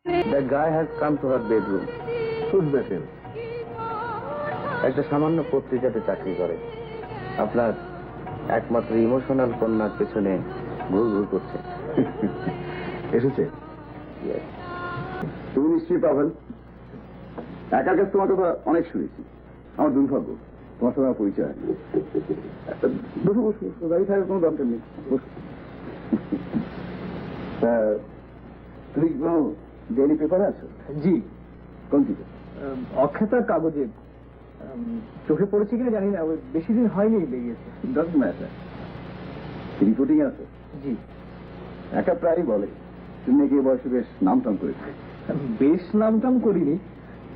The guy has come to her bedroom. Who's that him? একটা সামান্য পত্রিকাতে চাকরি করে। আপনার একমাত্র ইমোশনাল কন্যার পেছনে ঘুর ঘুর করছে। এসেছে? Yes. তুমি নিশ্চয়ই পাবেন। একার কাছে তোমার কথা অনেক শুনেছি। আমার দুর্ভাগ্য তোমার সঙ্গে আমার পরিচয় হয়নি। বসো বসো, দাঁড়িয়ে থাকার কোনো দরকার নেই, বসো। তুমি কোনো ডেইলি পেপারে আছো? জি, কোনটি? অখ্যাতার কাগজে। চোখে পড়েছে কিনা জানি না, ওই বেশি দিন হয়নি বেরিয়েছে। Doesn't matter. রিপোর্টিং আছে? জি। একা প্রায়ই বলে তুমি নাকি এই বয়সে বেশ নামটাম করেছো। বেশ নামটাম করিনি,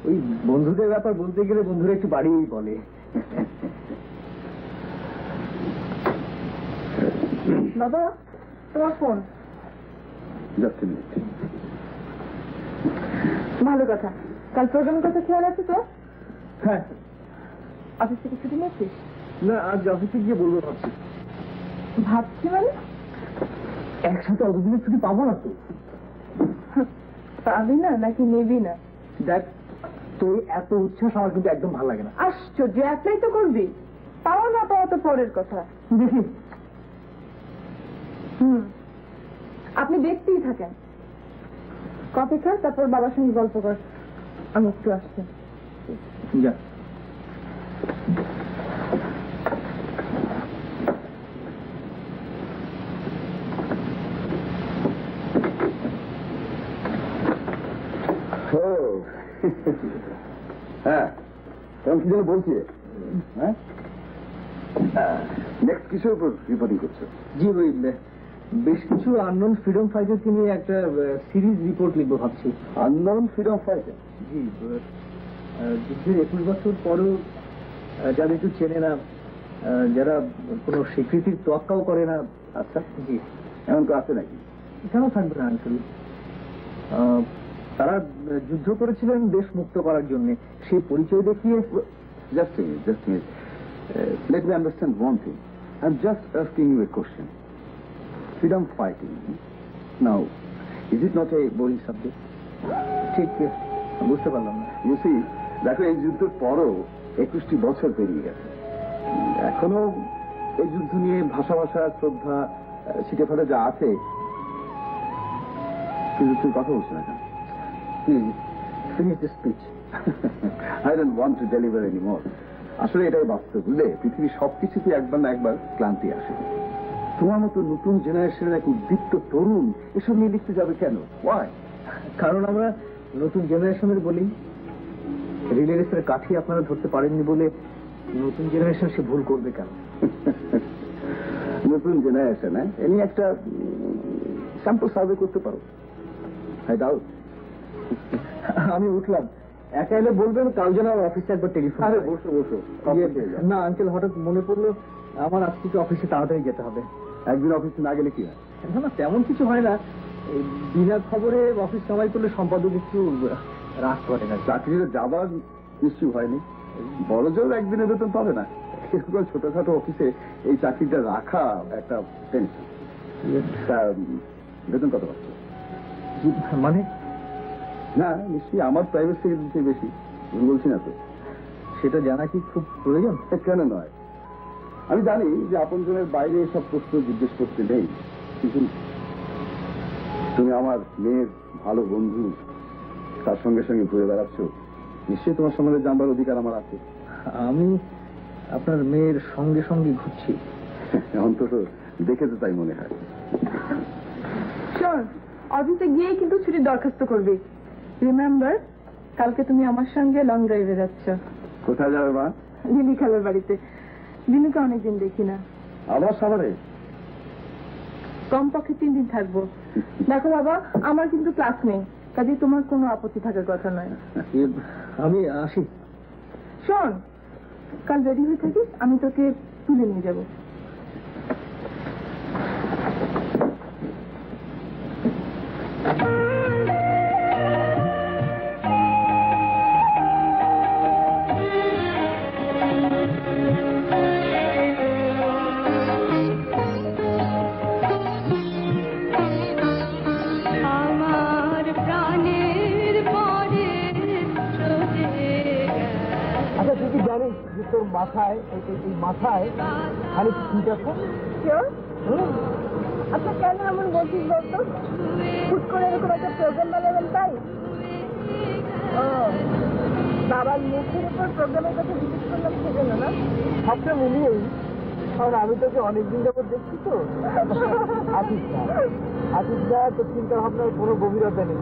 ওই বন্ধুদের ব্যাপার বলতে গেলে বন্ধুরা একটু বাড়িয়েই বলে। বাবা, তোমার ফোন। Just minute. ভালো কথা। কাল প্রোগ্রামের কথা খেয়াল আছে তো? হ্যাঁ। অফিস থেকে ছুটি নিয়েছিস? না, আজ অফিসে গিয়ে বলবো ভাবছি। ভাবছি মানে? একসাথে অতদিনের ছুটি পাবো না তো। পাবি না নাকি নেবি না? দেখ, তোর এত উচ্ছ্বাস আমার কিন্তু একদম ভালো লাগে না। আশ্চর্য, অ্যাপ্লাই তো করবি। পাওয়া না পাওয়া তো পরের কথা। দেখি। আপনি দেখতেই থাকেন। কফি খা, তারপর বাবার সঙ্গে গল্প কর। আমি একটু আসছি। যা। হ্যাঁ, তখন কি যেন বলছি? হ্যাঁ, নেক্সট কিসের উপর রিপোর্টিং করছো? জি, ওই বেশ কিছু আননোন ফ্রিডম ফাইটারকে নিয়ে একটা সিরিজ রিপোর্ট লিখবো ভাবছি। Unknown freedom fighter? জি, যুদ্ধের 21 বছর পরেও যাদের কেউ চেনে না, যারা কোনো স্বীকৃতির তোয়াক্কাও করে না। আচ্ছা, জি। এমন তো আছে নাকি? কেন থাকবে না আঙ্কেল? তারা যুদ্ধ করেছিলেন দেশ মুক্ত করার জন্য, সেই পরিচয় দেখিয়ে। Just a minute. Let me understand one thing. I'm just asking you a question. Freedom fighting. Now, is it not a boring subject? ঠিক বুঝতে পারলাম না। You see, দেখো এই যুদ্ধের পরও 21টি বছর পেরিয়ে গেছে। এখনো এই যুদ্ধ নিয়ে ভাষা শ্রদ্ধা ছিটে ফেলে যা আছে, কিন্তু তুই কথা বলছো না কেন? Please finish the speech. I don't want to deliver anymore. আসলে এটাই বাস্তব, বুঝলে? পৃথিবীর সবকিছুতে একবার না একবার ক্লান্তি আসে। তোমার মতো নতুন জেনারেশনের এক উদ্দীপ্ত তরুণ এসব নিয়ে লিখতে যাবে কেন? ওয়াই? কারণ আমরা নতুন জেনারেশনের বলি। রিলে রেসের কাঠি আপনারা ধরতে পারেননি বলে নতুন জেনারেশন সে ভুল করবে কেন? নতুন জেনারেশন, হ্যাঁ, এ নিয়ে একটা স্যাম্পল সার্ভে করতে পারো। I doubt. আমি উঠলাম, একা এলে বলবেন কাল যেন আমার অফিসে একবার টেলিফোন। আরে বসো। না আঙ্কেল, হঠাৎ মনে পড়লো আমার আজ থেকে অফিসে তাড়াতাড়ি যেতে হবে। একদিন অফিসে না গেলে কি হয়? না, তেমন কিছু হয় না। এই বিনা খবরে অফিস কামাই করলে সম্পাদক একটু রাগ করে না। চাকরিতে যাবার নিশ্চয় হয়নি, বড় জোর একদিনের বেতন পাবে না। এরকম ছোটখাটো অফিসে এই চাকরিটা রাখা একটা টেনশন। বেতন কত পাচ্ছে? মানে? না, নিশ্চয়ই আমার প্রাইভেট সেক্রেটারি বেশি, আমি বলছি না তো। সেটা জানা কি খুব প্রয়োজন? কেন নয়? আমি জানি যে আপনজনের বাইরে এসব প্রশ্ন জিজ্ঞেস করতে নেই, কিন্তু তুমি আমার মেয়ের ভালো বন্ধু, তার সঙ্গে সঙ্গে ঘুরে বেড়াচ্ছ, নিশ্চয়ই তোমার সম্বন্ধে জানবার অধিকার আমার আছে। আমি আপনার মেয়ের সঙ্গে সঙ্গে ঘুরছি। অন্তত দেখে তো তাই মনে হয়। শোন, অফিসে গিয়েই কিন্তু ছুটির দরখাস্ত করবি। রিমেম্বার, কালকে তুমি আমার সঙ্গে লং ড্রাইভে যাচ্ছ। কোথায় যাবে মা? লিলি খালার বাড়িতে। দিনুকে অনেকদিন দেখি না। আবার সাভারে? কমপক্ষে 3 দিন থাকবো। দেখো বাবা, আমার কিন্তু ক্লাস নেই, কাজে তোমার কোনো আপত্তি থাকার কথা নয়। আমি আসি। শোন, কাল রেডি হয়ে থাকিস, আমি তোকে তুলে নিয়ে যাবো। আমার প্রাণে তোর মাথায় এই মাথায় খালি ঠিক আছে? আচ্ছা কেন এমন বলছিস বলতো? হুট করে এরকম একটা প্রোগ্রাম বানাবেন তাই? ও বাবার মুখের উপর প্রোগ্রামের কথা জিজ্ঞেস করলাম সেজন্য না? সবটা মিলিয়েই, কারণ আমি তোকে অনেকদিন যাবত দেখছি তো। আশিসদা তোর চিন্তা ভাবনার কোনো গভীরতা নেই,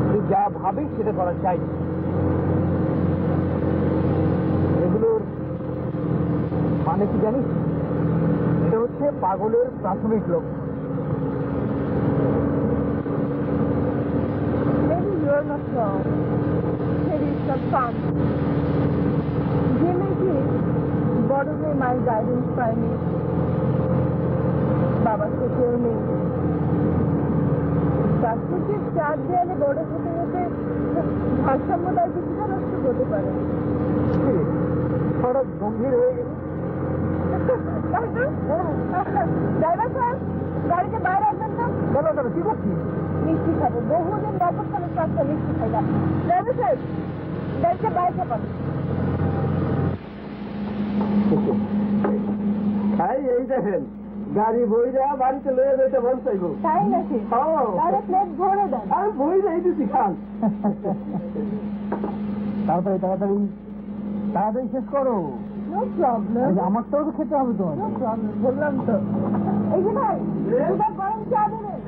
তুই যা ভাবিস সেটা করা চাই। এগুলোর মানে কি জানিস? এটা হচ্ছে পাগলের প্রাথমিক লক্ষ্য। Maybe you're not wrong. Maybe it's not fun. যে মেয়েটি বড় হয়ে মায়ের গাইডেন্স পায়নি, বাবার থেকেও নেই, তার থেকে চার দেয়ালে বড় হতে হতে ভারসাম্য তার কিছুটা নষ্ট করতে পারে। হঠাৎ গম্ভীর হয়ে গেল। ড্রাইভার সাহেব, গাড়িতে বাইরে আসবেন না? কেন কেন কি করছিস? মিষ্টি খাবো, বহুদিন নবস্থানের কাজটা মিষ্টি খাইলাম। ড্রাইভার সাহেব, গাড়িতে বাইরে চাপান। এই দেখেন, গাড়ি বইরা বাড়িতে লয়ে যেতে মন চাইব। তাই নাকি? তাহলে প্লেট ভরে দেন। আর বই যাইতেছি খান। তাড়াতাড়ি তাড়াতাড়ি তাড়াতাড়ি শেষ করো। নো প্রবলেম, আমার তো খেতে হবে তো। নো প্রবলেম, বললাম তো। এই যে ভাই, দুটা গরম চা দেবেন।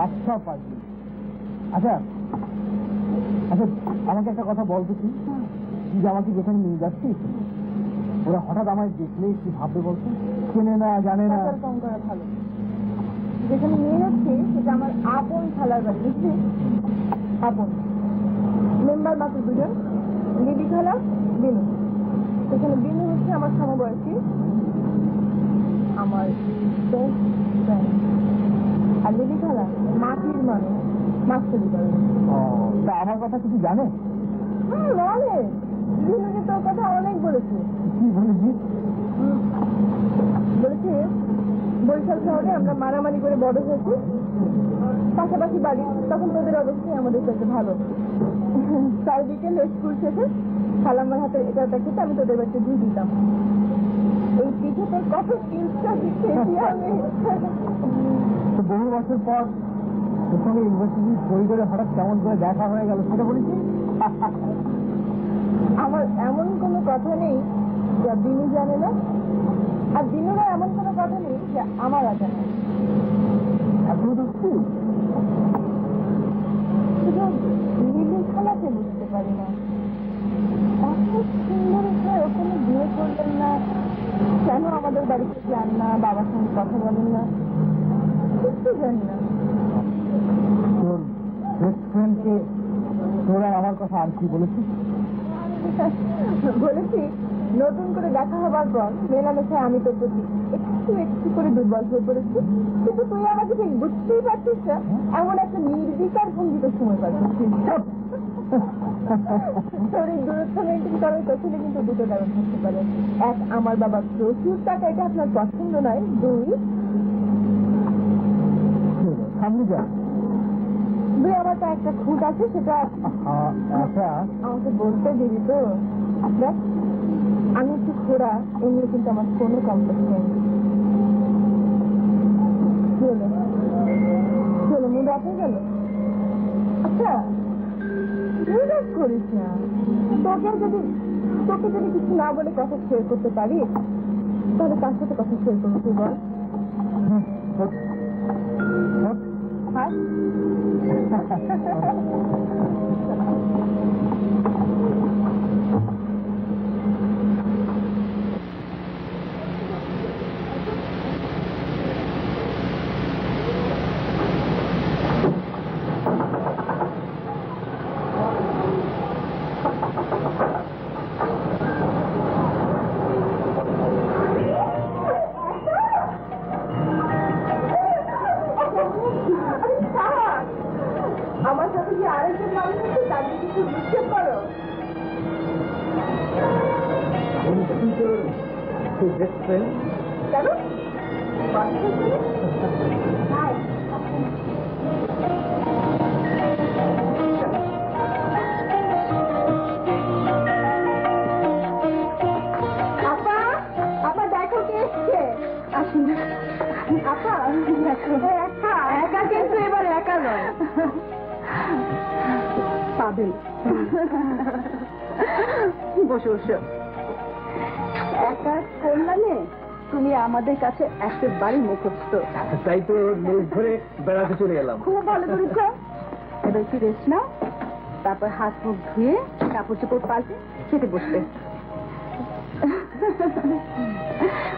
আচ্ছা পারবি। আচ্ছা আচ্ছা, আমাকে একটা কথা বলতো, তুই যে আমাকে যেখানে নিয়ে যাচ্ছিস, ওরা হঠাৎ আমায় দেখলে কি ভাববে বলতো? চেনে না, জানে না। টাকার কম করা ভালো। যেখানে নিয়ে যাচ্ছি সেটা আমার আপন খালার বাড়ি, বুঝছিস? আপন মেম্বার মাত্র দুজন, দিদি খালা, বিনু। সেখানে বিনু হচ্ছে আমার সমবয়সী, আমার বেস্ট ফ্রেন্ড। আর দিদি খালা মাটির মানুষ, মাস্টারি করে। তা আমার কথা কিছু জানে? অনেক। বিনুকে তোর কথা অনেক বলেছে। কি বলেছি? বলেছে বরিশাল শহরে আমরা মারামারি করে বড় হয়েছি, পাশাপাশি বাড়ি, তখন তোদের অবস্থায় আমাদের কাছে ভালো। চারিদিকে স্কুল শেষে খালাম্মার হাতের এটা খেতে আমি তোদের বাড়িতে দিয়ে দিতাম। এই পিঠে তোর কত স্কিলসটা শিখেছি আমি। তো বহু বছর পর তোর সঙ্গে ইউনিভার্সিটি বই করে হঠাৎ কেমন করে দেখা হয়ে গেল সেটা বলেছি? আমার এমন কোনো কথা নেই যা বিনু জানে না, আর বিনুরও এমন কোনো কথা নেই যে আমার অজানা। এখনো তো স্কুল শুধু লিলি খালাকে বুঝতে পারি না, এত সুন্দর হয় ওখানে বিয়ে করলেন না, কেন আমাদের বাড়িতে যান না, বাবার সঙ্গে কথা বলেন না, কিছু জানি না। তোর বেস্ট ফ্রেন্ডকে তোরা আমার কথা আর কি বলেছিস? বলেছি নতুন করে দেখা হবার পর মেলামেশায় আমি তোর প্রতি একটু একটু করে দুর্বল হয়ে পড়েছি, কিন্তু তুই আমাকে ঠিক বুঝতেই পারছিস না, এমন একটা নির্বিকার ভঙ্গিতে সময় পাচ্ছিস। তোর এই দূরত্ব মেনটেন করার পেছনে কিন্তু দুটো কারণ থাকতে পারে। এক, আমার বাবা প্রচুর টাকা, এটা আপনার পছন্দ নয়। দুই, সামনে যা। আমার তো একটা খুঁত আছে, সেটা আচ্ছা আমাকে বলতে দিবি তো? দেখ, আমি একটু খোড়া, এমনি কিন্তু আমার কোনো কমপ্লেক্স নেই। চলো চলো, মুখ দেখা গেল। আচ্ছা তুই রাগ করিস না, তোকে যদি কিছু না বলে কথা শেয়ার করতে পারি, তাহলে কার সাথে কথা শেয়ার করবো তুই বল? হ্যাঁ আমার সাথে যে আরেকজন মানুষ আছে তাদের কিছু নিক্ষেপ করো। বেস্ট ফ্রেন্ড কেন? বাদল। বসো বসো। একা কল্যাণে তুমি আমাদের কাছে একেবারে মুখস্থ। তাই তো লেজ ধরে বেড়াতে চলে এলাম। খুব ভালো করেছ। এবার একটু রেস্ট নাও, তারপর হাত মুখ ধুয়ে কাপড় চোপড় পাল্টে খেতে বসবে।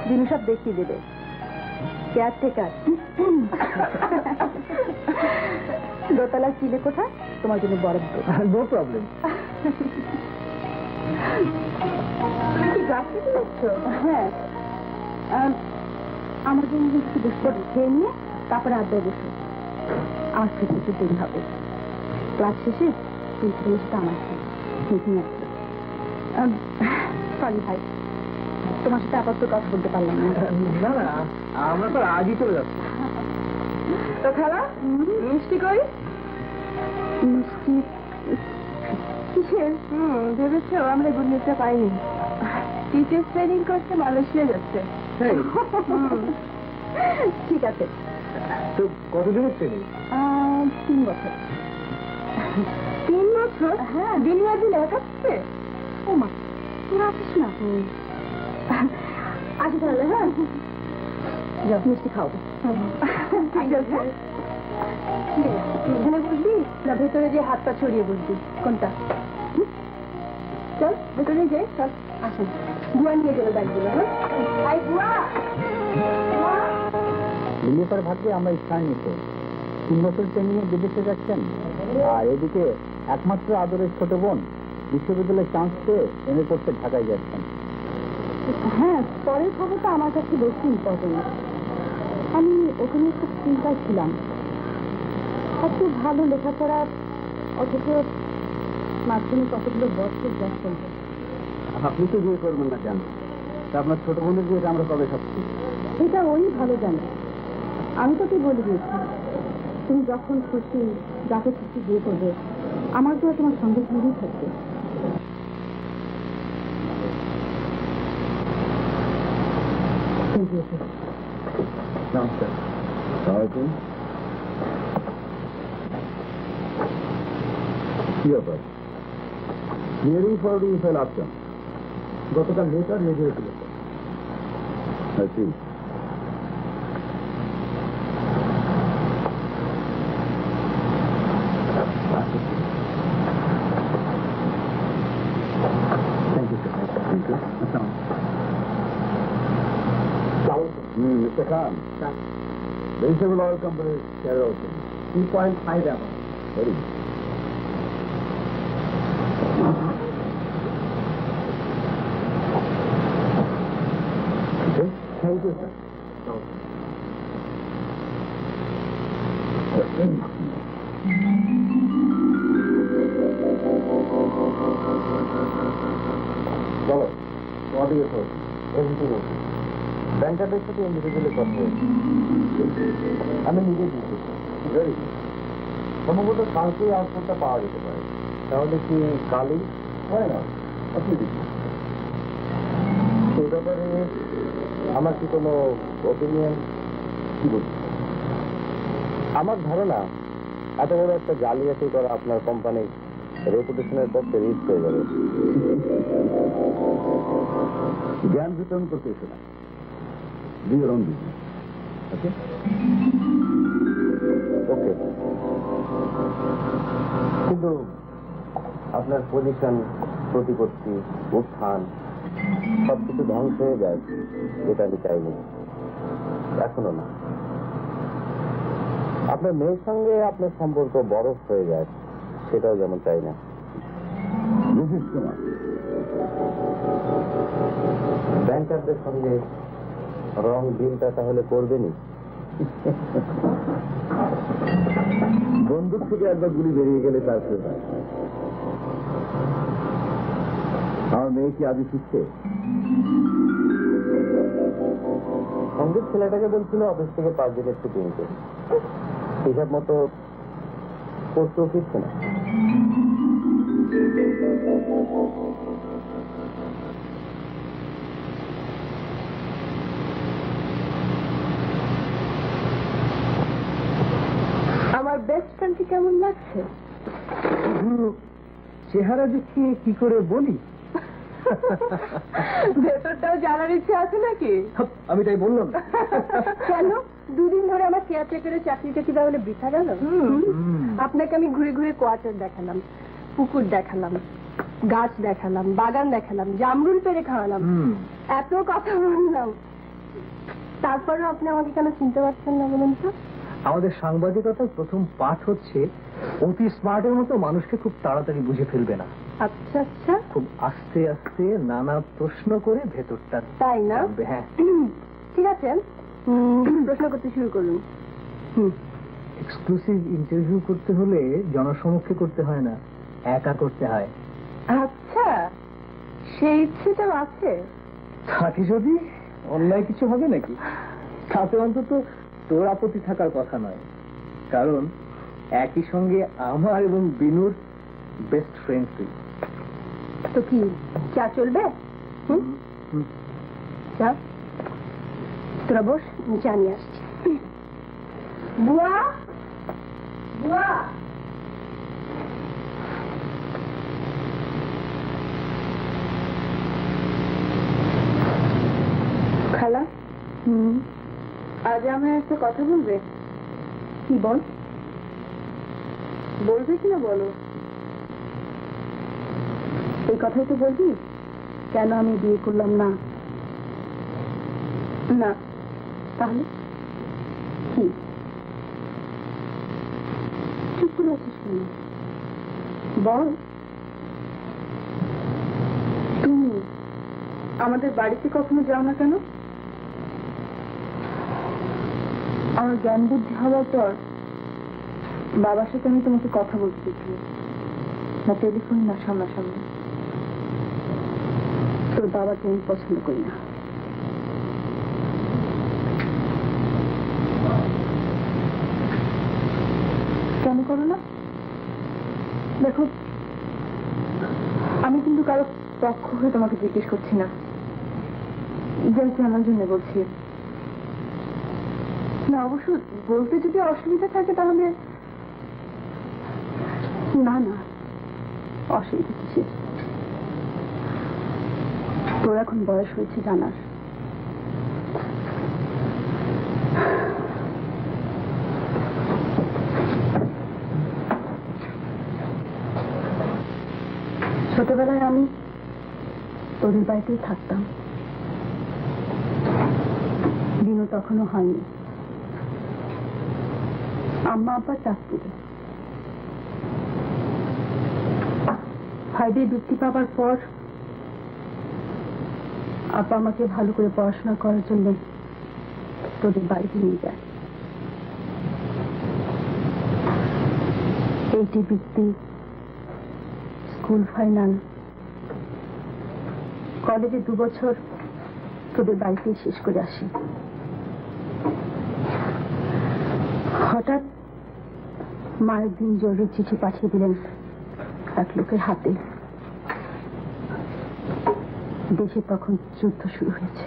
দিনু সব দেখিয়ে দেবে। কেয়ারটেকার দোতলার চিলে কোথায় তোমার জন্য বরাদ্দ। No problem. তুমি কি গাছ থেকে যাচ্ছ? হ্যাঁ, আমার জন্য একটু বিস্কুট খেয়ে নিয়ে তারপরে আড্ডায় বসো। আমার খেতে একটু দেরি হবে। ক্লাস শেষে প্রিন্সিপালের সাথে আমার মিটিং আছে। সরি ভাই, তোমার সাথে আপাতত কথা বলতে পারলাম না। না না, আমরা তো আজই চলে যাচ্ছি। তো খালা মিষ্টি কই? মিষ্টি কিসের? ভেবেছ আমরা গুড নিউজটা পাইনি। টিচার্স ট্রেনিং করতে মালয়েশিয়া যাচ্ছে। ঠিক আছে। তো কতদিনের ট্রেনিং? 3 বছর। 3 বছর? হ্যাঁ। দিন একাচ্ছে। ও মা, তোরা আসিস না? আচ্ছা তাহলে, হ্যাঁ যাও মিষ্টি খাওয়াবো। এখানে বুঝবি না ভেতরে যে হাত পা ছড়িয়ে বুঝবি কোনটা? চল ভেতরে যাই। চল আসুন, বুয়া নিয়ে গেল ব্যাগগুলো। হ্যাঁ বুয়া। বিলেপার ভাগ্যে আমরা স্থান নিতে 3 বছর ট্রেনিংয়ে বিদেশে যাচ্ছেন, আর এদিকে একমাত্র আদরের ছোট বোন বিশ্ববিদ্যালয়ে চান্স পেয়ে এমএ করতে ঢাকায় যাচ্ছেন। হ্যাঁ, পরের খবরটা আমার কাছে বেশি ইম্পর্টেন্ট। আমি ওখানে খুব চিন্তায় ছিলাম। এত ভালো লেখাপড়া, অথচ মাধ্যমে কতগুলো বছর যা চলবে। আপনি তো বিয়ে করবেন না কেন? তা আপনার ছোট বোনের বিয়েটা আমরা কবে ভাবছি? এটা ওই ভালো জানে। আমি তোকে বলে দিয়েছি, তুমি যখন খুশি যাকে খুশি বিয়ে করবে, আমার তো তোমার সঙ্গে সঙ্গেই থাকবে। নমস্কার। কি ব্যাপার? হিয়ারিং ফর দি ফাইল আসছেন? গতকাল লেটার রেডি হয়েছিল। আচ্ছা, thank you sir. Thank you. Mr. Khan, vegetable oil company share also. 2.5 hours. Very good. Okay. Thank you sir. বলো তোমাদের এমনিটি বলছি ব্যাংকারদের সাথে ইন্ডিভিজুয়ালি কথা হয়েছে। আমি নিজে দিচ্ছি। Very good. সম্ভবত কালকেই আউটপুটটা পাওয়া যেতে পারে। তাহলে কি কালই? Why not? আপনি দেখুন। সেই ব্যাপারে আমার কি কোনো ওপিনিয়ন? কি বলছেন? আমার ধারণা এত বড় একটা জালিয়াতি করা আপনার কোম্পানির রেপুটেশনের পক্ষে রিস্ক হয়ে যাবে। জ্ঞান বিতরণ করতে এসে না। Do your own business. Okay? ওকে, কিন্তু আপনার পজিশন, প্রতিপত্তি, উত্থান সবকিছু ধ্বংস হয়ে যায়, এটা আমি চাইনি, এখনো না। আপনার মেয়ের সঙ্গে আপনার সম্পর্ক বরফ হয়ে যায়, সেটাও যেমন চাই না। Mrs. Kumar. ব্যাংকারদের সঙ্গে রং ডিলটা তাহলে করবেনই? বন্দুক থেকে একবার গুলি বেরিয়ে গেলে তার ফেরত হয়। আমার মেয়ে কি আজই শিখছে? সঙ্গীত ছেলেটাকে বলছিল অফিস থেকে 5 দিনের ছুটি নিতে, হিসাব মতো করতেও ফিরছে না। আমার বেস্ট ফ্রেন্ডকে কেমন লাগছে? চেহারা দেখে কি করে বলি? ভেতরটাও জানার ইচ্ছে আছে নাকি? আমি তাই বললাম। কেন 2 দিন ধরে আমার কেয়ারটেকারের চাকরিটা কি তাহলে বৃথা গেল? আপনাকে আমি ঘুরে ঘুরে কোয়ার্টার দেখালাম, পুকুর দেখালাম, গাছ দেখালাম, বাগান দেখালাম, জামরুল পেড়ে খাওয়ালাম, এত কথা বললাম, তারপরেও আপনি আমাকে কেন চিনতে পারছেন না বলুন তো? আমাদের সাংবাদিকতার প্রথম পাঠ হচ্ছে অতি স্মার্টের মতো মানুষকে খুব তাড়াতাড়ি বুঝে ফেলবে না, আচ্ছা আচ্ছা, খুব আস্তে আস্তে নানা প্রশ্ন করে ভেতরটা তাই না? জানবে। হ্যাঁ, ঠিক আছে, প্রশ্ন করতে শুরু করুন। এক্সক্লুসিভ ইন্টারভিউ করতে হলে জনসমক্ষে করতে হয় না, একা করতে হয়। আচ্ছা, সেই ইচ্ছেটাও আছে? থাকে যদি অন্যায় কিছু হবে নাকি? তাতে অন্তত তোর আপত্তি থাকার কথা নয়, কারণ একই সঙ্গে আমার এবং বিনুর বেস্ট ফ্রেন্ড তুই। তো কি চা চলবে? চা তোরা বস, আমি চা নিয়ে আসছি। বুয়া, বুয়া, খালা, আজ আমার একটা কথা বলবে? কি বল? বলবে কিনা বলো? এই কথাই তো বলবি, কেন আমি বিয়ে করলাম না? না তাহলে কি চুপ করে আছিস কেন? বল। তুমি আমাদের বাড়িতে কখনো যাও না কেন? আমার জ্ঞান বুদ্ধি হওয়ার পর বাবার সাথে আমি তোমাকে কথা বলতে দেখি, না টেলিফোন না সামনাসামনি। তোর বাবাকে আমি পছন্দ করি না। কেন করো না? দেখো, আমি কিন্তু কারো পক্ষ হয়ে তোমাকে জিজ্ঞেস করছি না, যেহেতু আমার জন্য বলছি না। অবশ্য বলতে যদি অসুবিধা থাকে তাহলে না। না, অসুবিধা কিসের? তোর এখন বয়স হয়েছে জানার। ছোটবেলায় আমি তোদের বাড়িতেই থাকতাম, দিনও তখনও হয়নি। আম্মা আব্বা চাকরি, 5 বৃত্তি পাবার পর আব্বা আমাকে ভালো করে পড়াশোনা করার জন্য তোদের বাড়িতে নিয়ে যায়। 8 বৃত্তি, স্কুল ফাইনাল, কলেজে 2 বছর তোদের বাড়িতেই শেষ করে আসি। হঠাৎ মায়ের দিন জরুরি চিঠি পাঠিয়ে দিলেন এক লোকের হাতে। দেশে তখন যুদ্ধ শুরু হয়েছে।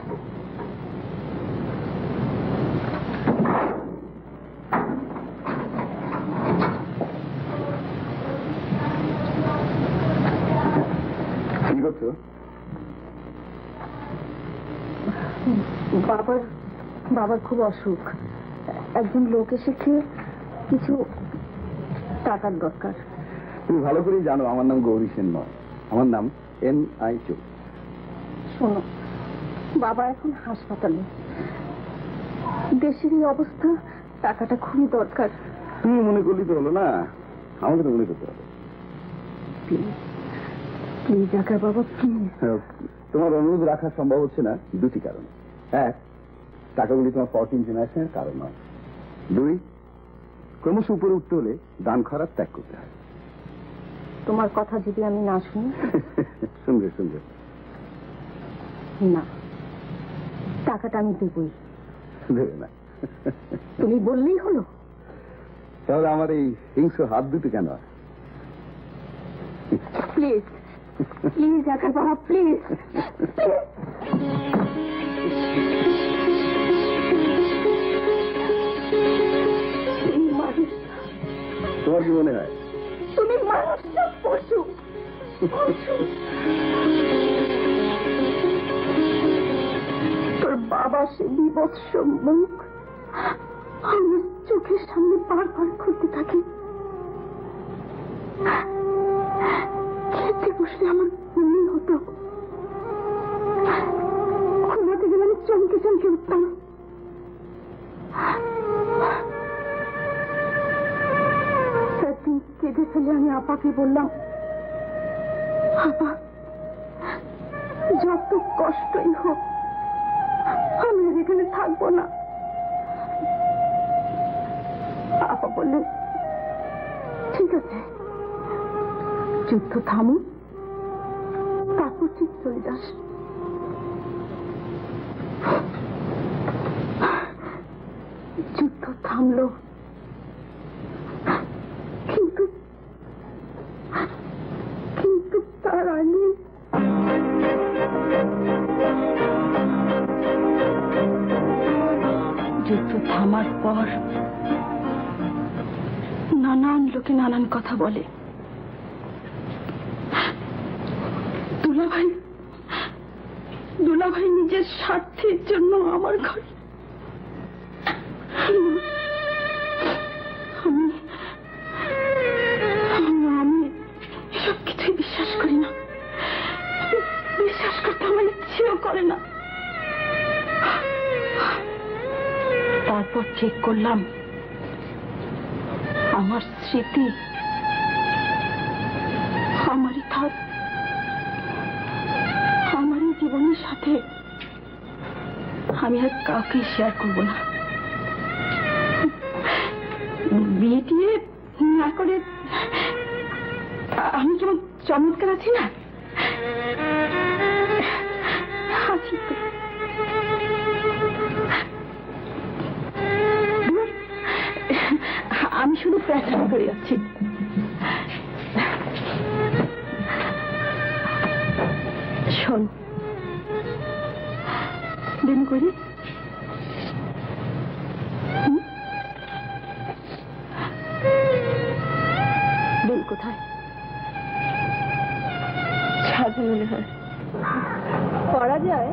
কি করছো? বাবার খুব অসুখ, একজন লোক এসে কিছু টাকার দরকার। তুমি ভালো করেই জানো আমার নাম গৌরী সেন নয়, আমার নাম N.I. চৌধুরী। শোনো, বাবা এখন হাসপাতালে, দেশের এই অবস্থা, টাকাটা খুবই দরকার। তুমি মনে করলি তো হলো না, আমাকে তো মনে করতে হবে। প্লিজ আকার বাবা, প্লিজ। তোমার অনুরোধ রাখা সম্ভব হচ্ছে না 2টি কারণে। 1, টাকাগুলি তোমার 14 জেনারেশনের কারণ নয়। 2, ক্রমশ উপরে উঠতে হলে দান খারাপ ত্যাগ করতে হয়। তোমার কথা যদি আমি না শুনি? শুনবে না, টাকাটা আমি দেবই। দেবে না? তুমি বললেই হলো। তাহলে আমার এই হিংস্র হাত দুটো কেন? প্লিজ প্লিজ আকার বাবা, প্লিজ। তোমার কি মনে হয়? তুমি মানুষ না পশু? তোর বাবা সে বিভৎস মুখ আমার চোখের সামনে বারবার ঘুরতে থাকে। খেতে বসলে আমার মনে হতো, ঘুমাতে গেলে আমি চমকে চমকে উঠতাম। একদিন কেঁদে ফেলে আমি আপাকে বললাম, আপা যত কষ্টই হোক আমি আর এখানে থাকবো না। আপা বললেন, ঠিক আছে, যুদ্ধ থামুক, তারপর ঠিক চলে যাস। যুদ্ধ থামলো, কিন্তু কিন্তু তার আগে যুদ্ধ থামার পর নানান লোকে নানান কথা বলে। দুলাভাই নিজের স্বার্থের জন্য আমার ঘরে, আমি সব কিছুই বিশ্বাস করি না, বিশ্বাস করতে আমার ইচ্ছেও করে না। তারপর চেক করলাম আমার স্মৃতি আমারই থাক, আমারই জীবনের সাথে আমি আর কাউকে শেয়ার করবো না। বিয়ে টিয়ে না করে আমি কেমন চমৎকার আছি না? আছি তো। আমি শুধু প্র্যাকটিস করে যাচ্ছি। শোন, দিন করি দিন কোথায়? ছাদে মনে হয়। পড়া যায়?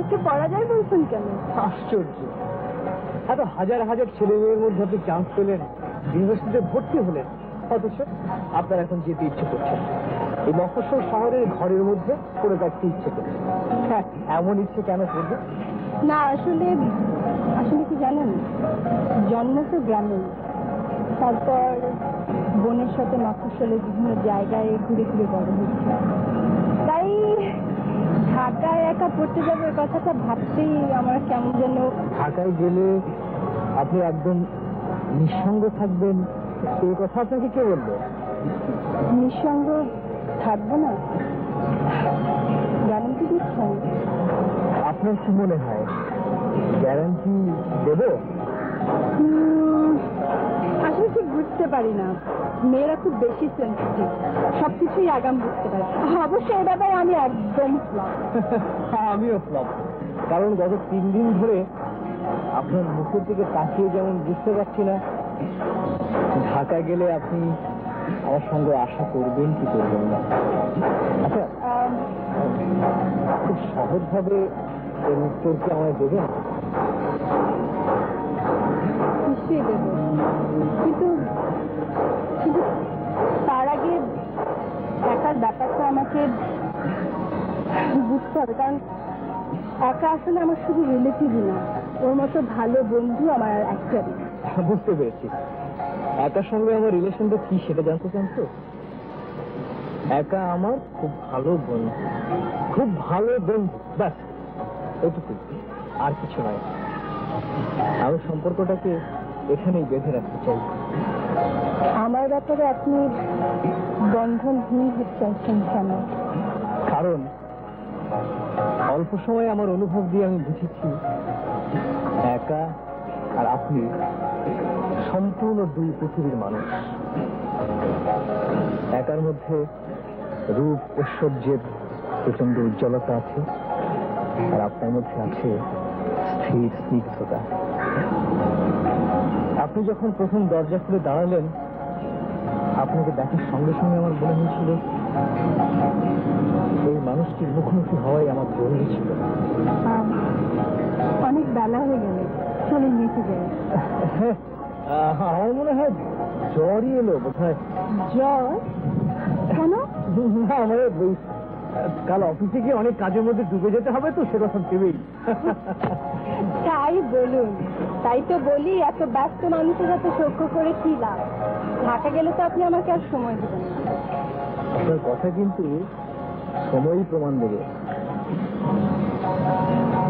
একটু পড়া যায় বলছেন কেন? আশ্চর্য, এত হাজার হাজার ছেলে মেয়ের মধ্যে আপনি চান্স পেলেন, ইউনিভার্সিটিতে ভর্তি হলেন, অথচ আপনার এখন যেতে ইচ্ছে করছে এই মফস্বল শহরের ঘরের মধ্যে পড়ে থাকতে ইচ্ছে করছে। হ্যাঁ, এমন ইচ্ছে কেন করবে? না, আসলে কি জানেন, জন্ম তো গ্রামে, তারপর বোনের সাথে মফস্বলে বিভিন্ন জায়গায় ঘুরে ঘুরে বড় হচ্ছে, তাই ঢাকায় একা পড়তে যাবে কথাটা ভাবতেই আমার কেমন যেন। ঢাকায় গেলে আপনি একদম নিঃসঙ্গ থাকবেন, এই কথা আপনাকে কে বললো? নিঃসঙ্গ থাকবো না, গ্যারান্টি দিচ্ছেন? আপনার কি মনে হয় গ্যারান্টি দেব? আসলে ঠিক বুঝতে পারি না, মেয়েরা খুব বেশি সেন্সিটিভ, সবকিছুই আগাম বুঝতে পারে। অবশ্যই এই ব্যাপারে আমি একদম ফ্লপ। আমিও ফ্লপ, কারণ গত 3 দিন ধরে আপনার মুখের দিকে তাকিয়ে যেমন বুঝতে পারছি না ঢাকা গেলে আপনি আমার সঙ্গে আশা করবেন কি করবেন না। আচ্ছা, খুব সহজভাবে এর উত্তর কি আমায় দেবেন? নিশ্চয়ই দেব, কিন্তু কিন্তু তার আগে একার ব্যাপারটা আমাকে বুঝতে হবে, কারণ একা আসলে আমার শুধু রিলেটিভই না, ওর মতো ভালো বন্ধু আমার আর একটাই। বুঝতে পেরেছি, একার সঙ্গে আমার রিলেশনটা কি সেটা জানতে চান তো? একা আমার খুব ভালো বন্ধু, খুব ভালো বন্ধু, ব্যাস এইটুকু, আর কিছু নয়। আমি সম্পর্কটাকে এখানেই বেঁধে রাখতে চাই। আমার ব্যাপারে আপনি বন্ধনহীন হতে চাইছেন কেন? কারণ অল্প সময়ে আমার অনুভব দিয়ে আমি বুঝেছি একা আর আপনি সম্পূর্ণ 2 পৃথিবীর মানুষ। একার মধ্যে রূপ ঐশ্বর্যের প্রচন্ড উজ্জ্বলতা আছে, আর আপনার মধ্যে আছে স্থির স্নিগ্ধতা। আপনি যখন প্রথম দরজা খুলে দাঁড়ালেন, আপনাকে দেখার সঙ্গে সঙ্গে আমার মনে হয়েছিল এই মানুষটির মুখোমুখি হওয়াই আমার জরুরি ছিল। অনেক বেলা হয়ে গেল, চলে নিচে যাই। আমার মনে হয় জ্বরই এলো বোধ হয়। জ্বর? কেন? না আমার কাল অফিসে গিয়ে অনেক কাজের মধ্যে ডুবে যেতে হবে তো, সেটা সব ভেবেই। তাই বলুন, তাই তো বলি এত ব্যস্ত মানুষের হাতে সখ্য করে কি লাভ? ঢাকা গেলে তো আপনি আমাকে আর সময় দেবেন না। আপনার কথা কিন্তু সময়ই প্রমাণ দেবে।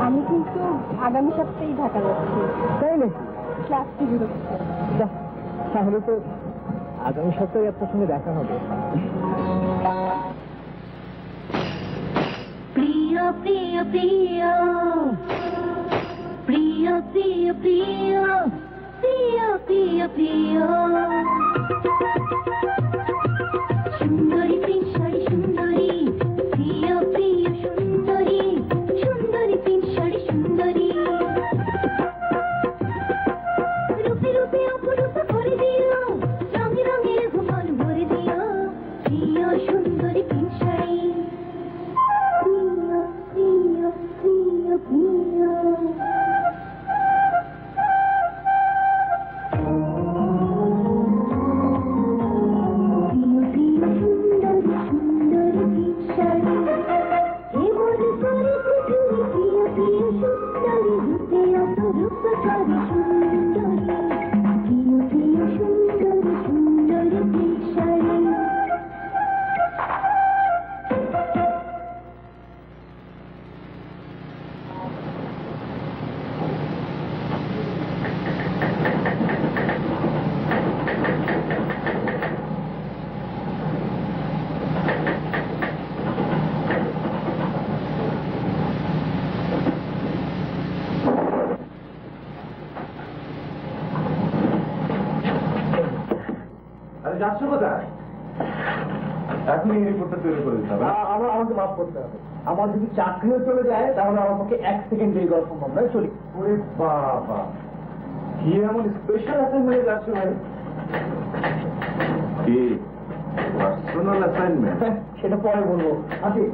আমি কিন্তু আগামী সপ্তাহেই ঢাকা যাচ্ছি। তাই নাকি? ক্লাসটি বিরক্ত। বাহ, তাহলে তো আগামী সপ্তাহে আপনার সঙ্গে দেখা হবে। প্রিয় প্রিয় প্রিয় প্রিয় প্রিয় প্রিয় প্রিয় প্রিয় প্রিয় সুন্দরী প্রিয় শাড়ি সুন্দরী প্রিয় প্রিয় সুন্দরী সুন্দরী প্রিয় শাড়ি সুন্দরী রূপে রূপে অপরূপ করে দিও রঙে রঙে ভুবন ভরে দিও প্রিয় সুন্দরী প্রিয় শাড়ি প্রিয় প্রিয় প্রিয় প্রিয় যাচ্ছ কোথায়? এখন এই রিপোর্টটা তৈরি করে দিতে হবে। আমাকে মাফ করতে হবে। আমার যদি চাকরিও চলে যায় তাহলে আমার পক্ষে 1 সেকেন্ড দেরি করা সম্ভব নয়। চলি। ওরে বাবা, কি এমন স্পেশাল অ্যাসাইনমেন্ট যাচ্ছ ভাই? কি পার্সোনাল অ্যাসাইনমেন্ট? সেটা পরে বলবো। আছি।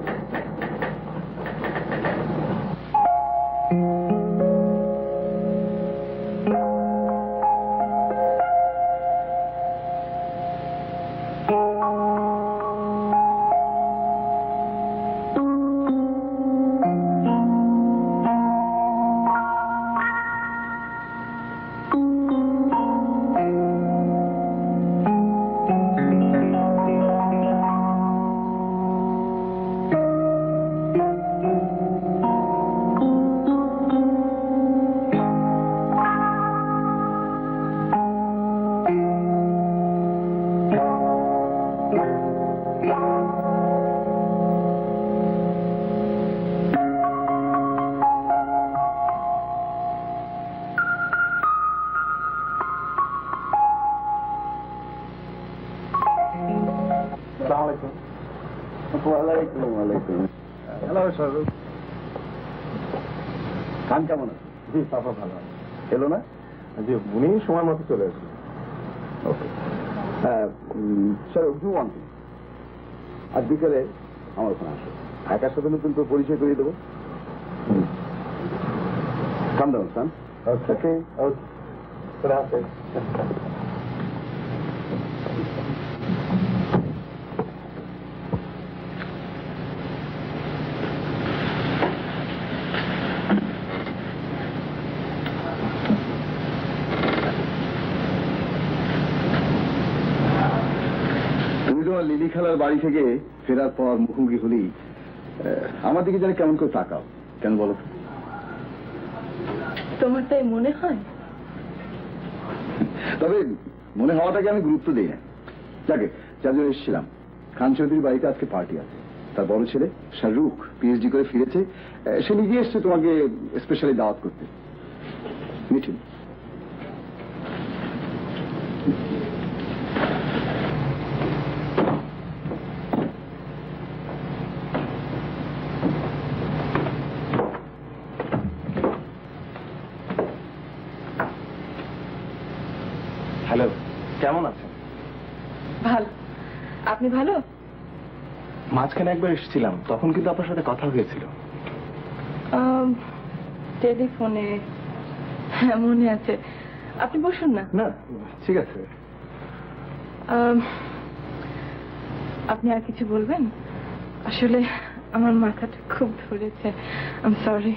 হ্যালো শাহরুখ, খান কেমন আছে? জি পাপা ভালো আছে। এলো না? জি উনি সময় মতো চলে আসবে। ওকে হ্যাঁ স্যার, ডু ওয়ান থিং, আজ বিকেলে আমার ওখানে আসো, একার সাথে নতুন তো পরিচয় করিয়ে দেবো। কাম ডাউন সান। ওকে ওকে ওকে। লিলি খালার বাড়ি থেকে ফেরার পর মুখোমুখি হলেই আমার দিকে যেন কেমন করে তাকাও, কেন বলো? তোমার তাই মনে হয়? তবে মনে হওয়াটাকে আমি গুরুত্ব দিই না। যাকে যার জন্য এসেছিলাম, খান চৌধুরীর বাড়িতে আজকে পার্টি আছে। তার বড় ছেলে শাহরুখ পিএইচডি করে ফিরেছে, সে নিজে এসছে তোমাকে স্পেশালি দাওয়াত করতে। মিঠিন, হ্যালো, কেমন আছেন? ভালো। আপনি ভালো? মাঝখানে একবার এসেছিলাম, তখন কিন্তু আপনার সাথে কথা হয়েছিল। টেলিফোনে, হ্যাঁ মনে আছে। আপনি বসুন না। না ঠিক আছে। আপনি আর কিছু বলবেন? আসলে আমার মাথাটা খুব ধরেছে। I am sorry.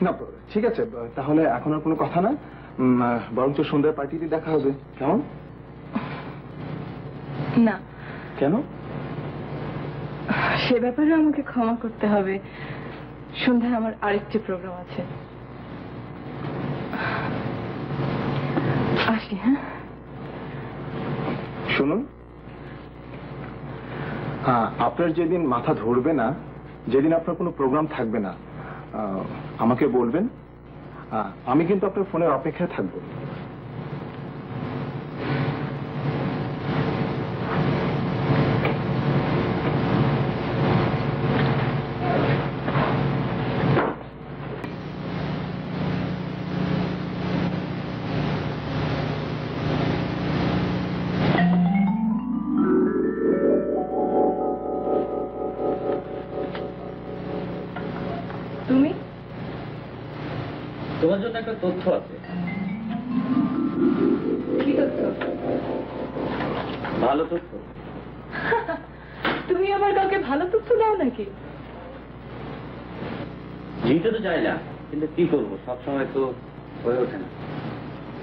না ঠিক আছে, তাহলে এখন আর কোনো কথা না, বরঞ্চ সন্ধ্যার পার্টিতে দেখা হবে, কেমন? না। কেন? সে ব্যাপারে আমাকে ক্ষমা করতে হবে। সন্ধ্যায় আমার আরেকটি প্রোগ্রাম আছে। আসি। হ্যাঁ শুনুন, হ্যাঁ আপনার যেদিন মাথা ধরবে না, যেদিন আপনার কোনো প্রোগ্রাম থাকবে না, আমাকে বলবেন। আমি কিন্তু আপনার ফোনের অপেক্ষায় থাকবো। তুমি? তোমার জন্য একটা তথ্য আছে। কি তথ্য? ভালো তথ্য। তুমি আবার কাউকে ভালো তথ্য দাও নাকি? দিতে তো চাই না, কিন্তু কি করবো, সবসময় তো হয়ে ওঠে না।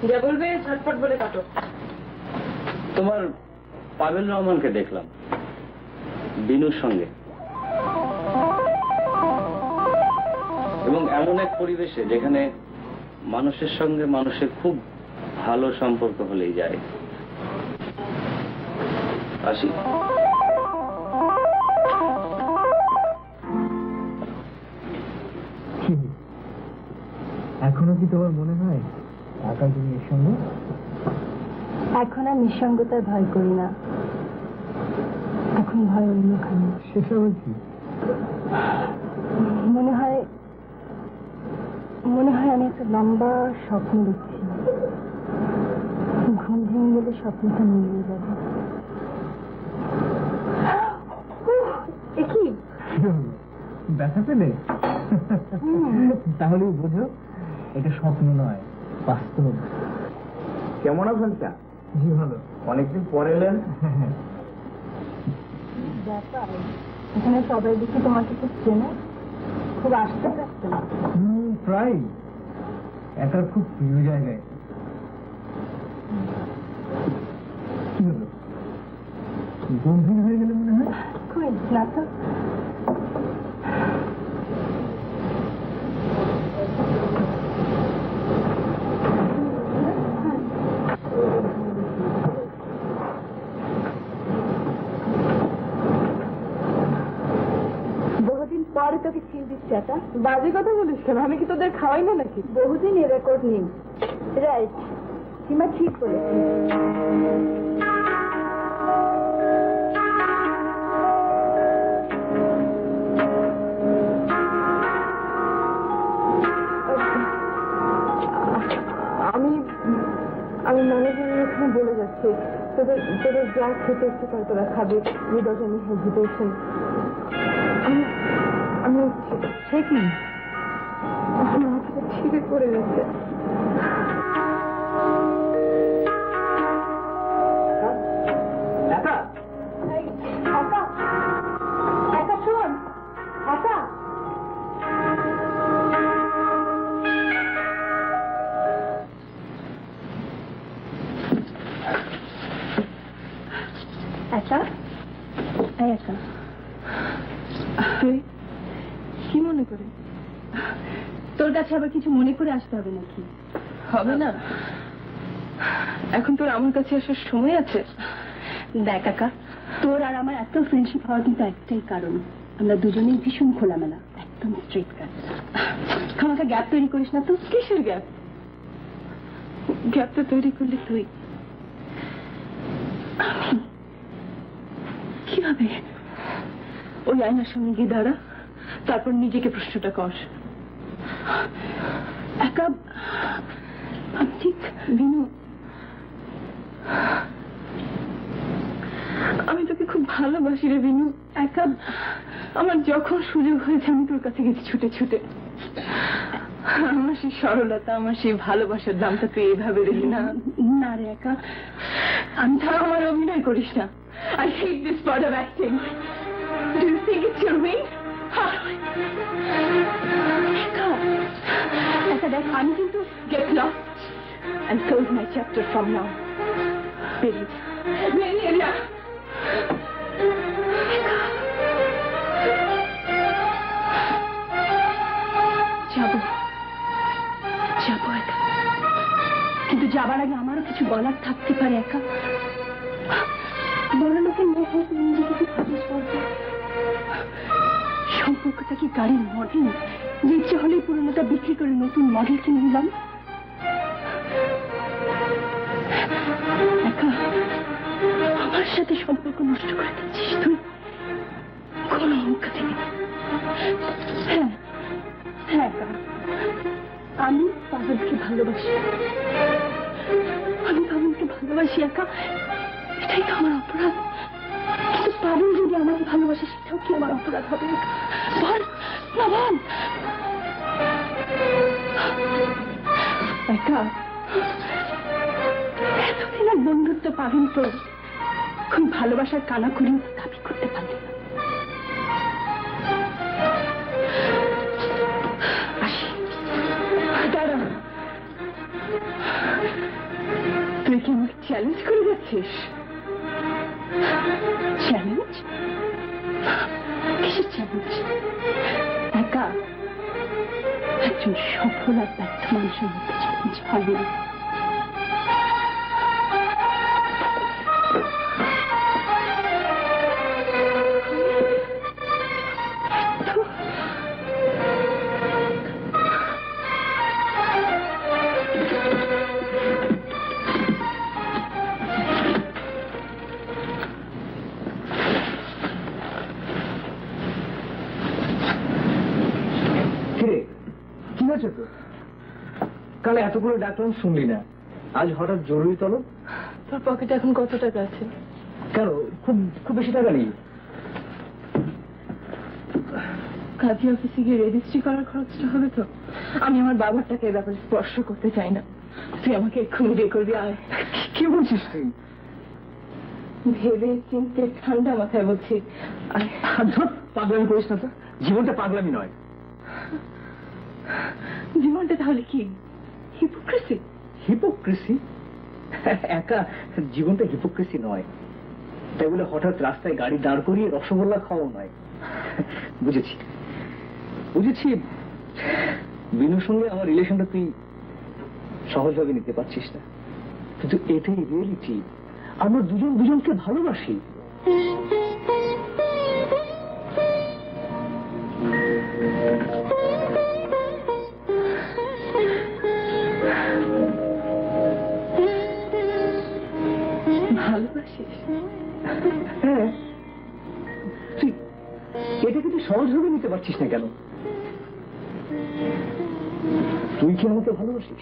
যা বলবে ঝটপট বলে কাটো। তোমার পাভেল রহমানকে দেখলাম বিনুর সঙ্গে, এবং এমন এক পরিবেশে যেখানে মানুষের সঙ্গে মানুষের খুব ভালো সম্পর্ক হলেই যায়। আসি। এখনো কি তোমার মনে হয় আকাশ তুমি এর সঙ্গে? এখন আর নিঃসঙ্গতার ভয় করি না, এখন ভয় অন্যখানে। সেসব কি? মনে হয় আমি একটা লম্বা স্বপ্ন দেখছি। ঘুম ভেঙে গেলে স্বপ্নটা মিলিয়ে যাবে। কি ব্যথা পেলে? তাহলে বোঝো এটা স্বপ্ন নয়, বাস্তব। কেমন আছেন স্যার? জি ভালো। অনেকদিন পরে এলেন। ব্যাপার এখানে সবাই দেখি তোমাকে খুব চেনে, খুব আসতে যাচ্ছে না। প্রায় একার খুব প্রিয় জায়গায়। কি হলো, গম্ভীর হয়ে গেলে মনে হয়? কই না তো। বহুদিন পরে তোকে চিন দিচ্ছে। এটা বাজে কথা বলিস কেন? আমি কি তোদের খাওয়াই না নাকি? বহুদিন এ রেকর্ড নিন। রাইট, সীমা ঠিক বলেছি। আমি ম্যানেজারের ওখানে বলে যাচ্ছি, তোদের যা খেতে ইচ্ছে করে তোরা খাবে, উইদাউট এনি হেজিটেশন। আমি সে কি আমার মাথাটা ছিঁড়ে পড়ে গেছে। একা শোন, একা একা একা তুই কি মনে করে? তোর কাছে আবার কিছু মনে করে আসতে হবে নাকি? হবে না। এখন তোর আমার কাছে আসার সময় আছে? দেখ কাকা, তোর আর আমার এত ফ্রেন্ডশিপ হওয়ার কিন্তু একটাই কারণ, আমরা দুজনেই ভীষণ খোলামেলা, একদম স্ট্রেট কাট। আমাকে গ্যাপ তৈরি করিস না তো। কিসের গ্যাপ? গ্যাপটা তৈরি করলে তুই। কিভাবে? ওই আয়নার সামনে গিয়ে দাঁড়া, তারপর নিজেকে প্রশ্নটা কর। একা ঠিক বিনু, আমি তোকে খুব ভালোবাসি রে বিনু। একা আমার যখন সুযোগ হয়েছে আমি তোর কাছে গেছি ছুটে ছুটে। আমার সেই সরলতা, আমার সেই ভালোবাসার দামটা তুই এইভাবে দিলি না। না রে একা, আমি তো আমার অভিনয় করিস না। I hate this part of acting. Do you think it's your wing? একা দেখ, আমি কিন্তু get lost and close my chapter from now. বেরিয়ে যা। যাবো একা, কিন্তু যাবার আগে আমারও কিছু বলার থাকতে পারে। একা বড় লোকের মেয়ে হয়ে তুই নিজেকে কি ভাবিস বলতো? সম্পর্কটা কি গাড়ির মডেল যে ইচ্ছে হলেই পুরোনোটা বিক্রি করে নতুন মডেল কিনে নিলাম? একা আমার সাথে সম্পর্ক নষ্ট করে দিচ্ছিস তুই, কোনো মুখ থেকে। হ্যাঁ হ্যাঁ একা, আমি পাগলকে ভালোবাসি, আমি পাগলকে ভালোবাসি একা, এটাই তো আমার অপরাধ। কিন্তু পাগল যদি আমাকে ভালোবাসে সেটাও কি আমার অপরাধ হবে? বল না, বল। একা এতদিনের বন্ধুত্ব পাগল তো এখন ভালোবাসার কানাকড়িও তো দাবি করতে পারলি না। তুই কি আমাকে চ্যালেঞ্জ করে যাচ্ছিস? চ্যালেঞ্জ? কিসের চ্যালেঞ্জ? একা একজন সফল আর ব্যর্থ মানুষের মধ্যে চ্যালেঞ্জ হয় না। কি হয়েছে তো? কালে এতগুলো ডাক্তার শুনলি না, আজ হঠাৎ জরুরি তলব। তোর পকেটে এখন কত টাকা আছে? কেন, খুব খুব বেশি টাকা নেই। কাজী অফিসে গিয়ে রেজিস্ট্রি করার খরচটা হবে তো। আমি আমার বাবার টাকা এই ব্যাপারে স্পর্শ করতে চাই না। তুই আমাকে এক্ষুনি বিয়ে করবি। আয়। কি বলছিস তুই? ভেবে চিনতে ঠান্ডা মাথায় বলছি। পাগলামি করিস না তো, জীবনটা পাগলামি নয়। জীবনটা তাহলে কি হিপোক্রেসি? হিপোক্রেসি? একা জীবনটা হিপোক্রেসি নয়। তাই বলে হঠাৎ রাস্তায় গাড়ি দাঁড় করিয়ে রসগোল্লা খাওয়া নয়। বুঝেছি বুঝেছি, বিনুর সঙ্গে আমার রিলেশনটা তুই সহজভাবে নিতে পারছিস না, কিন্তু এটাই রিয়েলিটি। আমরা দুজন দুজনকে ভালোবাসি। ভালোবাসিস? হ্যাঁ, তুই এটাকে তুই সহজভাবে নিতে পারছিস না কেন? তুই কি আমাকে ভালোবাসিস?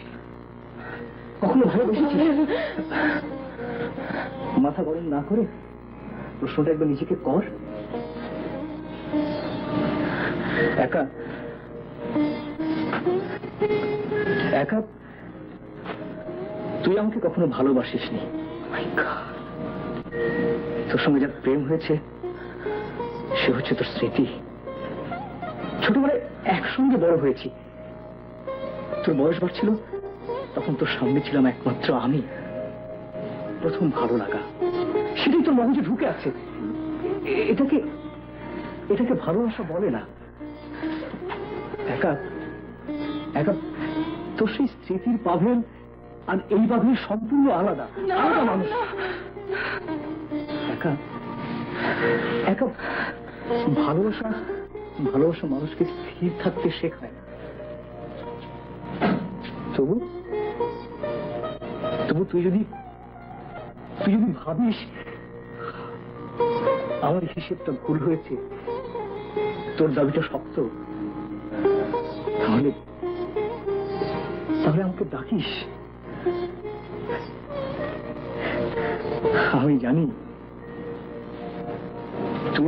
কখনো ভালোবেসেছিস? মাথা গরম না করে প্রশ্নটা একবার নিজেকে কর। একা একা তুই আমাকে কখনো ভালোবাসিসনি। তোর সঙ্গে যার প্রেম হয়েছে সে হচ্ছে তোর স্মৃতি। ছোটবেলায় একসঙ্গে বড় হয়েছি। তোর বয়স বাড়ছিল, তখন তোর সামনে ছিলাম একমাত্র আমি। প্রথম ভালো লাগা, সেটাই তোর মগজে ঢুকে আছে। এটাকে এটাকে ভালোবাসা বলে না। একা একা তোর সেই স্মৃতির পাভেল আর এই পাভেল সম্পূর্ণ আলাদা আলাদা মানুষ। একা একা ভালোবাসা ভালোবাসা মানুষকে স্থির থাকতে শেখায়। তবু তবু তুই যদি ভাবিস আমার হিসেবটা ভুল হয়েছে, তোর দাবিটা শক্ত, তাহলে আমাকে ডাকিস। আমি জানি তুই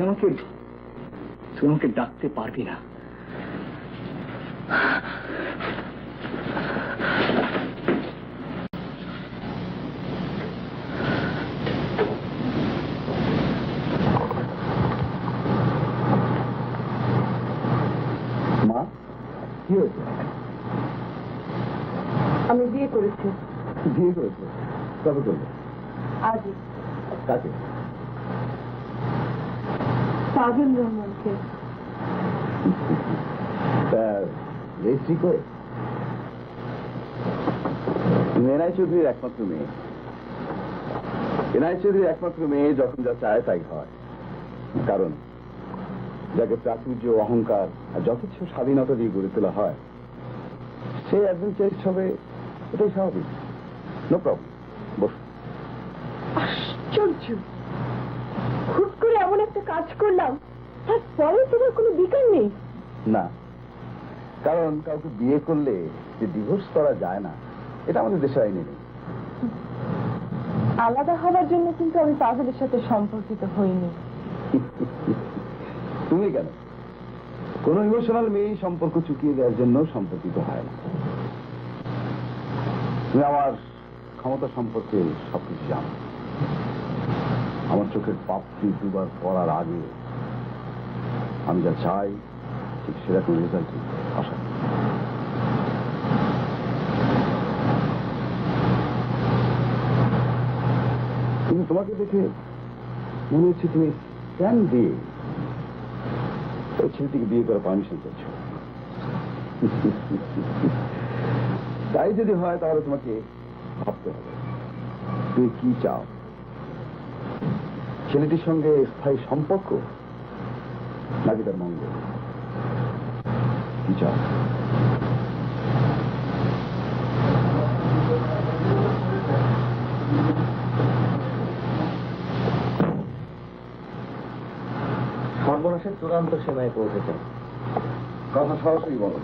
আমাকে ডাকতে পারবি না। মা, কি হয়েছে? আমি বিয়ে করেছি বিয়ে করেছে? কবে করবে? আজই। কাকে? পাগল রহমানকে। রেজিস্ট্রি করে? এনআই চৌধুরীর একমাত্র মেয়ে। এনআই চৌধুরীর একমাত্র মেয়ে যখন যা চায় তাই হয়। কারণ যাকে প্রাচুর্য, অহংকার আর যথেচ্ছ স্বাধীনতা দিয়ে গড়ে তোলা হয়, সে অ্যাডভেঞ্চারিস্ট হবে, এটাই স্বাভাবিক। নো প্রবলেম, বস। আশ্চর্য, হুট করে এমন একটা কাজ করলাম, তারপরে তোমার কোনো বিকার নেই? না, কারণ কাউকে বিয়ে করলে যে ডিভোর্স করা যায় না, এটা আমাদের দেশে আইনে নেই। আলাদা হওয়ার জন্য কিন্তু আমি পাগলের সাথে সম্পর্কিত হইনি। তুমি কেন? কোন ইমোশনাল মেয়ে সম্পর্ক চুকিয়ে দেওয়ার জন্য সম্পর্কিত হয় না। তুমি আমার ক্ষমতা সম্পর্কে সবকিছু জানো। আমার চোখের পাপড়ি দুবার পড়ার আগে আমি যা চাই ঠিক সেরকম রেজাল্ট আশা করি। কিন্তু তোমাকে দেখে মনে হচ্ছে তুমি কেন দিয়ে ওই ছেলেটিকে বিয়ে করার পারমিশন চাইছো। তাই যদি হয় তাহলে তোমাকে ভাবতে হবে তুমি কি চাও। ছেলেটির সঙ্গে স্থায়ী সম্পর্ক নাকি তার মঙ্গল? কি চাও? সর্বনাশের চূড়ান্ত সীমায় পৌঁছেছেন। কথা সরাসরি বলো।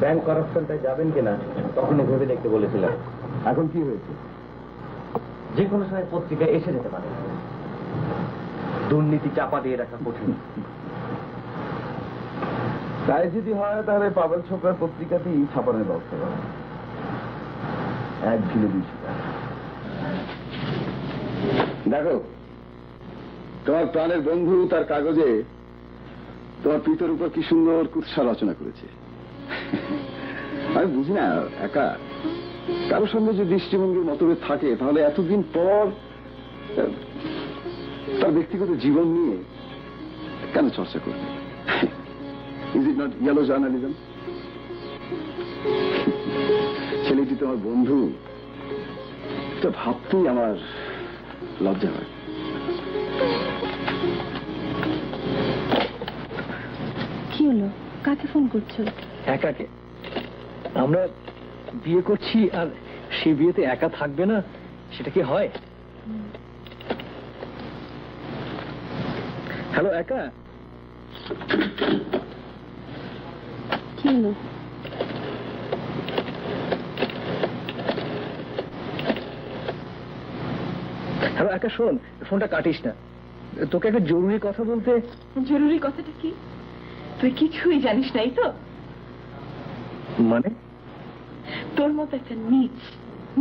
ব্যাংক করাপশনটায় যাবেন কিনা তখনই ভেবে দেখতে বলেছিলাম। এখন কি হয়েছে? যে কোনো সময় পত্রিকা এসে যেতে পারে। দুর্নীতি চাপা দিয়ে রাখা কঠিন। তাই যদি হয় তাহলে পাবেল ছোকরার পত্রিকাতেই ছাপানোর ব্যবস্থা করা। এক ঢিলে দুই শিকার। দেখো, তোমার প্রাণের বন্ধু তার কাগজে তোমার পিতার উপর কি সুন্দর কুৎসা রচনা করেছে। আমি বুঝি না, একা কারোর সঙ্গে যে দৃষ্টিভঙ্গির মতভেদ থাকে তাহলে এতদিন পর তার ব্যক্তিগত জীবন নিয়ে কেন চর্চা করবে? Is it not yellow journalism? ছেলেটি তোমার বন্ধু, এটা ভাবতেই আমার লজ্জা হয়। কি হলো? কাকে ফোন করছো? একাকে? আমরা বিয়ে করছি আর সে বিয়েতে একা থাকবে না, সেটা কি হয়? হ্যালো একা? কি হলো? হ্যালো একা, শোন, ফোনটা কাটিস না, তোকে একটা জরুরি কথা বলতে। জরুরি কথাটা কি? তুই কিছুই জানিস নাই তো? মানে? তোর মতো একটা নীচ,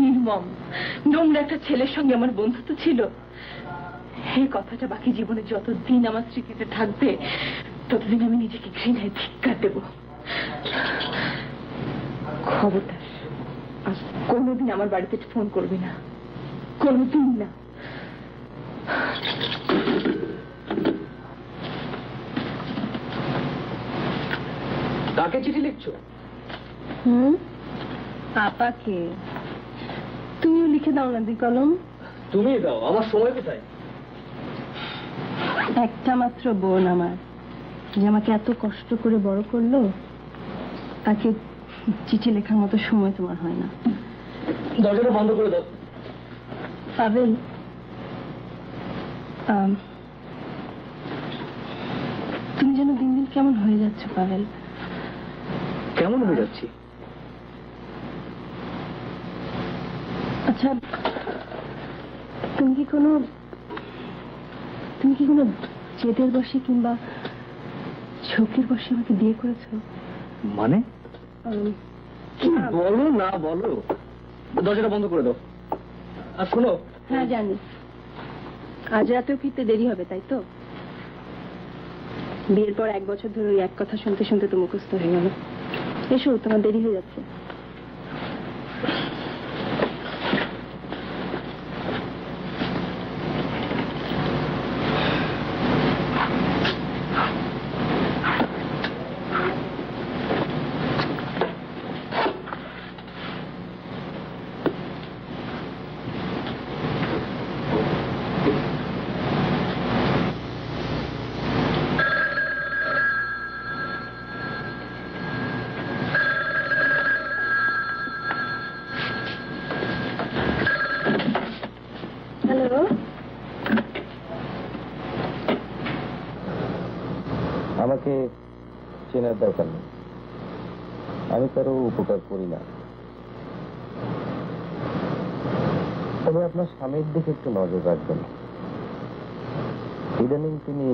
নির্মম, নোংরা একটা ছেলের সঙ্গে আমার বন্ধুত্ব ছিল। এই কথাটা বাকি জীবনে যতদিন আমার স্মৃতিতে থাকবে ততদিন আমি নিজেকে ঘৃণায় ধিক্কার দেব। খবরদার আজ কোনোদিন আমার বাড়িতে ফোন করবি না, কোনোদিন না। কাকে চিঠি লিখছো? পাপাকে। তুমিও লিখে দাও না দি কলম। তুমি দাও, আমার সময় কোথায়? একটা মাত্র বোন আমার, যে আমাকে এত কষ্ট করে বড় করলো, তাকে চিঠি লেখার মতো সময় তোমার হয় না। দরজাটা বন্ধ করে দাও। পাবেল, তুমি যেন দিন দিন কেমন হয়ে যাচ্ছ পাবেল। কেমন হয়ে যাচ্ছি? আচ্ছা, তুমি কি কোনো জেদের বশে কিংবা শক্তির বশে আমাকে বিয়ে করেছো? মানে কি বলো না বলো, দরজাটা বন্ধ করে দাও। আর শোনো, হ্যাঁ জানি, আজ রাতেও ফিরতে দেরি হবে, তাই তো? বিয়ের পর 1 বছর ধরে ওই এক কথা শুনতে শুনতে তো মুখস্থ হয়ে গেল। এসো, তোমার দেরি হয়ে যাচ্ছে। হ্যালো, আমাকে চেনার দরকার নেই, আমি কারো উপকার করি না। তবে আপনার স্বামীর দিকে একটু নজর রাখবেন। ইদানিং তিনি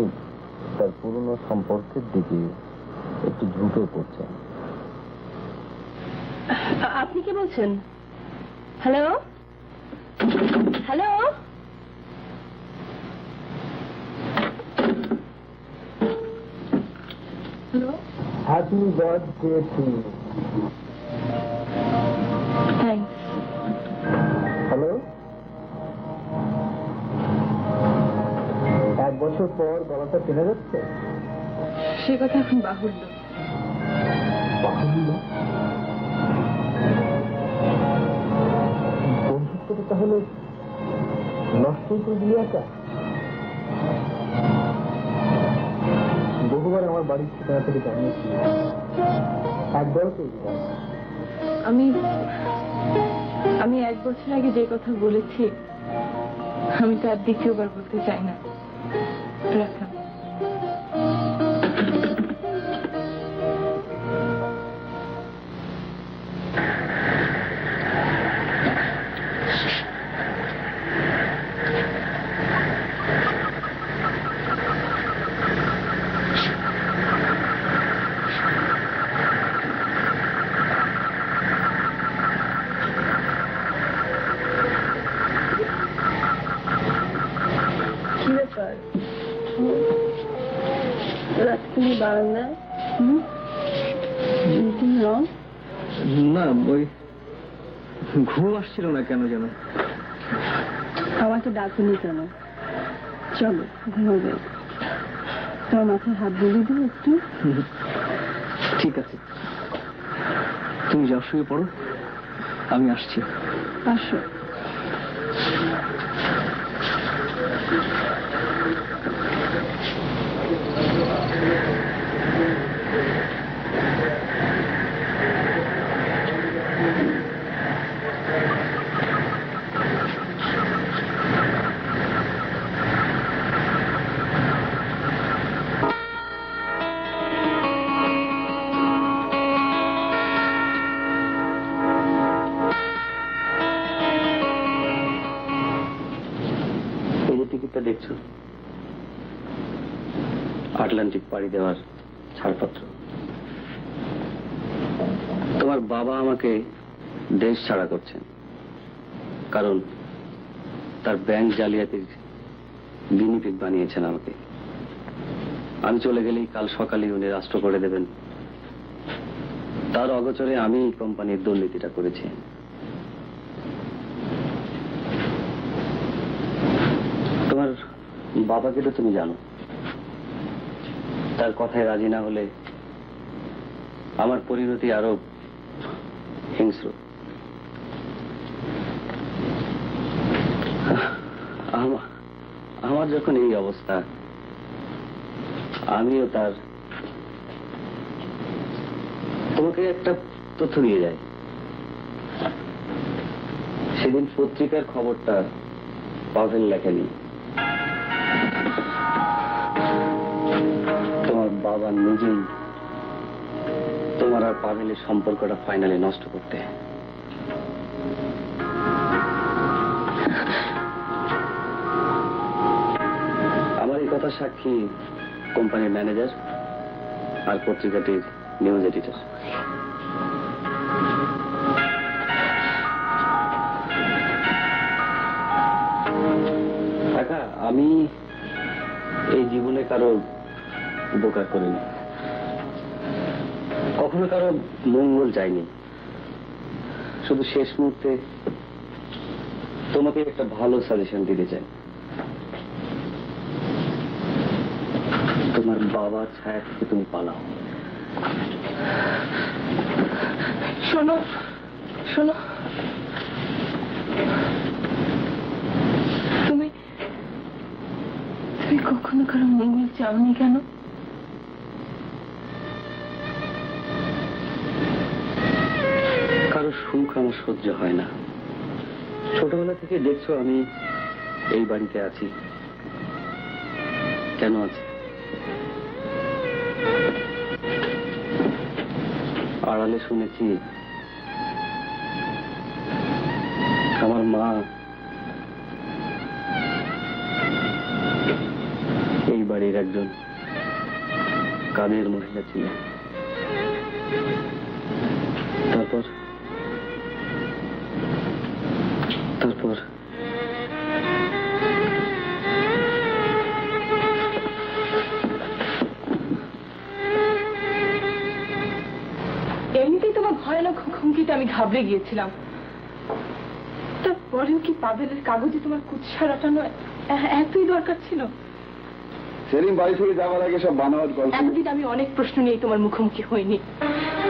তার পুরনো সম্পর্কের দিকে একটু ঝুঁকে পড়ছেন। আপনি কি বলছেন? Hello hello, hello, happy birthday to you. Thanks. Hello, 1 বছর পর গলাটা চেনা যাচ্ছে? সে কথা এখন বাহুল্য। বন্ধুত্বটা তাহলে নষ্টই করে দিলি একা? বহুবার আমার বাড়ির ঠিকানা থেকে জানিয়েছি, একবারও তো দিলাম। আমি 1 বছর আগে যে কথা বলেছি, আমি তার দ্বিতীয়বার বলতে চাই না। রাখলাম। কি ব্যাপার? রাত তুমি বারান্দায়? তুমি রং? না, ওই ঘুম আসছিল না কেন যেন। আমাকে ডাকুনি কেন? চলো ঘুমাবে। তোমার মাথায় হাত বুলিয়ে দিও একটু। ঠিক আছে, তুমি যাও, শুয়ে পড়ো, আমি আসছি। আসো। এই যে টিকিটটা দেখছো, আটলান্টিক পাড়ি দেওয়ার ছাড়পত্র। তোমার বাবা আমাকে দেশ ছাড়া করছেন, কারণ তার ব্যাংক জালিয়াতির গিনিপিগ বানিয়েছেন আমাকে। আমি চলে গেলেই কাল সকালেই উনি রাষ্ট্র করে দেবেন। তার অগোচরে আমি কোম্পানির দুর্নীতিটা করেছি। তোমার বাবাকে তো তুমি জানো, তার কথায় রাজি না হলে আমার পরিণতি আরো হিংস্র। আমার যখন এই অবস্থা, আমিও তার। তোমাকে একটা তথ্য দিয়ে যায়, সেদিন পত্রিকার খবরটা পাভেল লেখেনি। তোমার বাবা নিজেই তোমার আর পাভেলের সম্পর্কটা ফাইনালি নষ্ট করতে। আমার এই কথা কথা সাক্ষী কোম্পানির ম্যানেজার আর পত্রিকাটির নিউজ এডিটর। কাকা, আমি এই জীবনে কারো উপকার করিনি, কখনো কারো মঙ্গল চাইনি। শুধু শেষ মুহূর্তে তোমাকে একটা ভালো সাজেশন দিতে চাই। তোমার বাবার ছায়া থেকে তুমি পালাও। শোনো শোনো, তুমি তুমি কখনো কারো মঙ্গল চাওনি কেন? কারো সুখ আমার সহ্য হয় না। ছোটবেলা থেকে দেখছো আমি এই বাড়িতে আছি। কেন আছি? আড়ালে শুনেছি আমার মা এই বাড়ির একজন কাজের মহিলা ছিলেন। তারপর এমনিতেই তোমার ভয়ানক হুমকিতে আমি ঘাবড়ে গিয়েছিলাম। তারপরেও কি পাভেলের কাগজে তোমার কুৎসা রটানো এতই দরকার ছিল? সেদিন বাড়ি থেকে যাওয়ার আগে সব বানোয়াট গল্প। এতদিন আমি অনেক প্রশ্ন নিয়ে তোমার মুখোমুখি হইনি।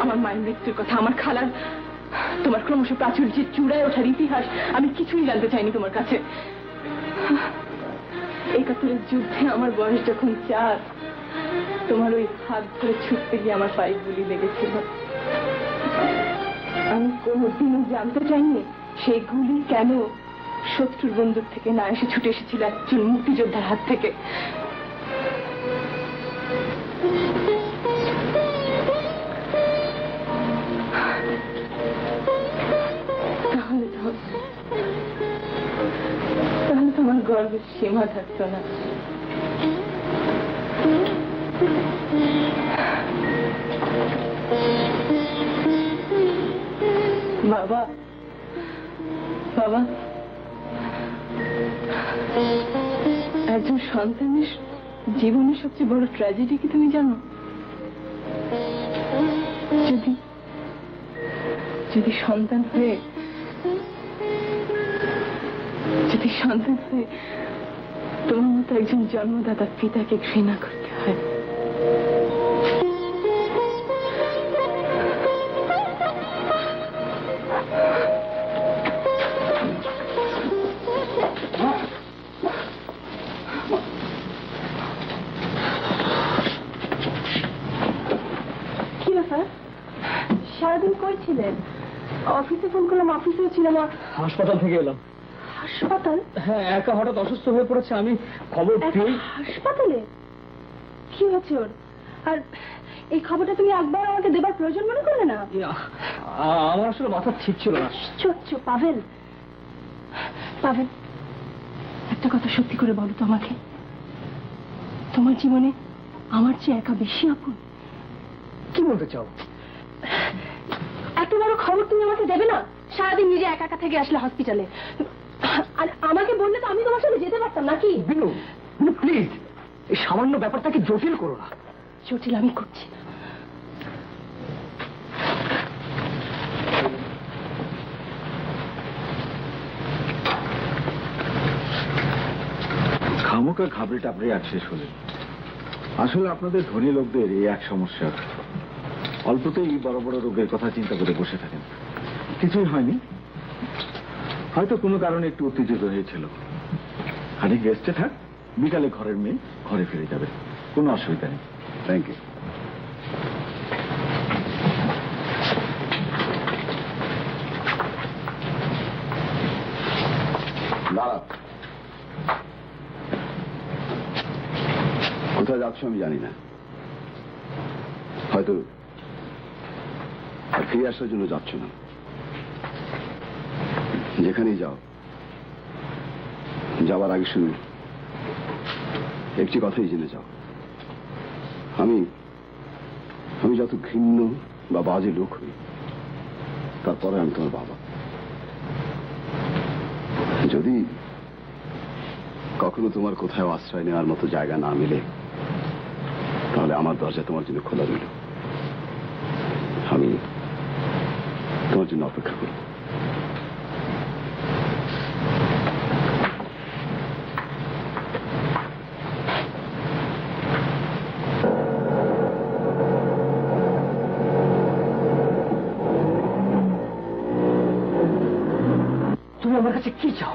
আমার মায়ের মৃত্যুর কথা, আমার খালার, তোমার ক্রমশ প্রাচুর্যের চূড়ায় ওঠার ইতিহাস আমি কিছুই জানতে চাইনি তোমার কাছে। ৭১-এর যুদ্ধে আমার বয়স যখন 4, তোমার ওই হাত ধরে ছুটতে গিয়ে আমার পায়ে গুলি লেগেছিল। আমি কোনোদিনও জানতে চাইনি সেই গুলি কেন শত্রুর বন্দুক থেকে না এসে ছুটে এসেছিল একজন মুক্তিযোদ্ধার হাত থেকে। তাহলে তোমার গর্বের সীমা থাকতো না। বাবা, বাবা, একজন সন্তানের জীবনের সবচেয়ে বড় ট্র্যাজেডি কি তুমি জানো? যদি সন্তান হয়ে তোমার মতো একজন জন্মদাতা পিতাকে ঘৃণা করতে হয়। কি ব্যাপার, সারাদিন কই ছিলেন? অফিসে ফোন করলাম, অফিসেও ছিলাম। হাসপাতাল থেকে এলাম। হাসপাতাল? হ্যাঁ, একা হঠাৎ অসুস্থ হয়ে পড়েছে। আমি খবর পেয়ে। হাসপাতালে? কি হয়েছে ওর? আর এই খবরটা তুমি একবার আমাকে দেবার প্রয়োজন মনে করলে না? আমার আসলে মাথা ঠিক ছিল না। চুপ পাভেল, একটা কথা সত্যি করে বলো তো আমাকে, তোমার জীবনে আমার চেয়ে একা বেশি আপন? কি বলতে চাও? এত বড় খবর তুমি আমাকে দেবে না? সারাদিন নিজে একা একা থেকে আসলে হসপিটালে, আর আমাকে বললে তো আমি তোমার সাথে যেতে পারতাম নাকি? বিনু, প্লিজ, এই সামান্য ব্যাপারটাকে জটিল করো না। জটিল আমি করছি না। খামোকা ঘাবড়ে টাবড়ে আর শেষ হলে। আসলে আপনাদের ধনী লোকদের এই এক সমস্যা, অল্পতেই বড় বড় রোগের কথা চিন্তা করে বসে থাকেন। কিছুই হয়নি, হয়তো কোনো কারণে একটু উত্তেজিত হয়েছিল। খানিক রেস্টে থাক, বিকালে ঘরের মেয়ে ঘরে ফিরে যাবে, কোনো অসুবিধা নেই। Thank you. দাঁড়া, কোথায় যাচ্ছ আমি জানি না, হয়তো ফিরে আসার জন্য যাচ্ছ না। যেখানেই যাও, যাওয়ার আগে শুধু একটি কথাই জেনে যাও, আমি আমি যত ঘৃণ্য বা বাজে লোক হই, তারপরে আমি তোমার বাবা। যদি কখনো তোমার কোথাও আশ্রয় নেওয়ার মতো জায়গা না মিলে, তাহলে আমার দরজা তোমার জন্য খোলা রইল। আমি তোমার জন্য অপেক্ষা করব। তুমি আমার কাছে কি চাও,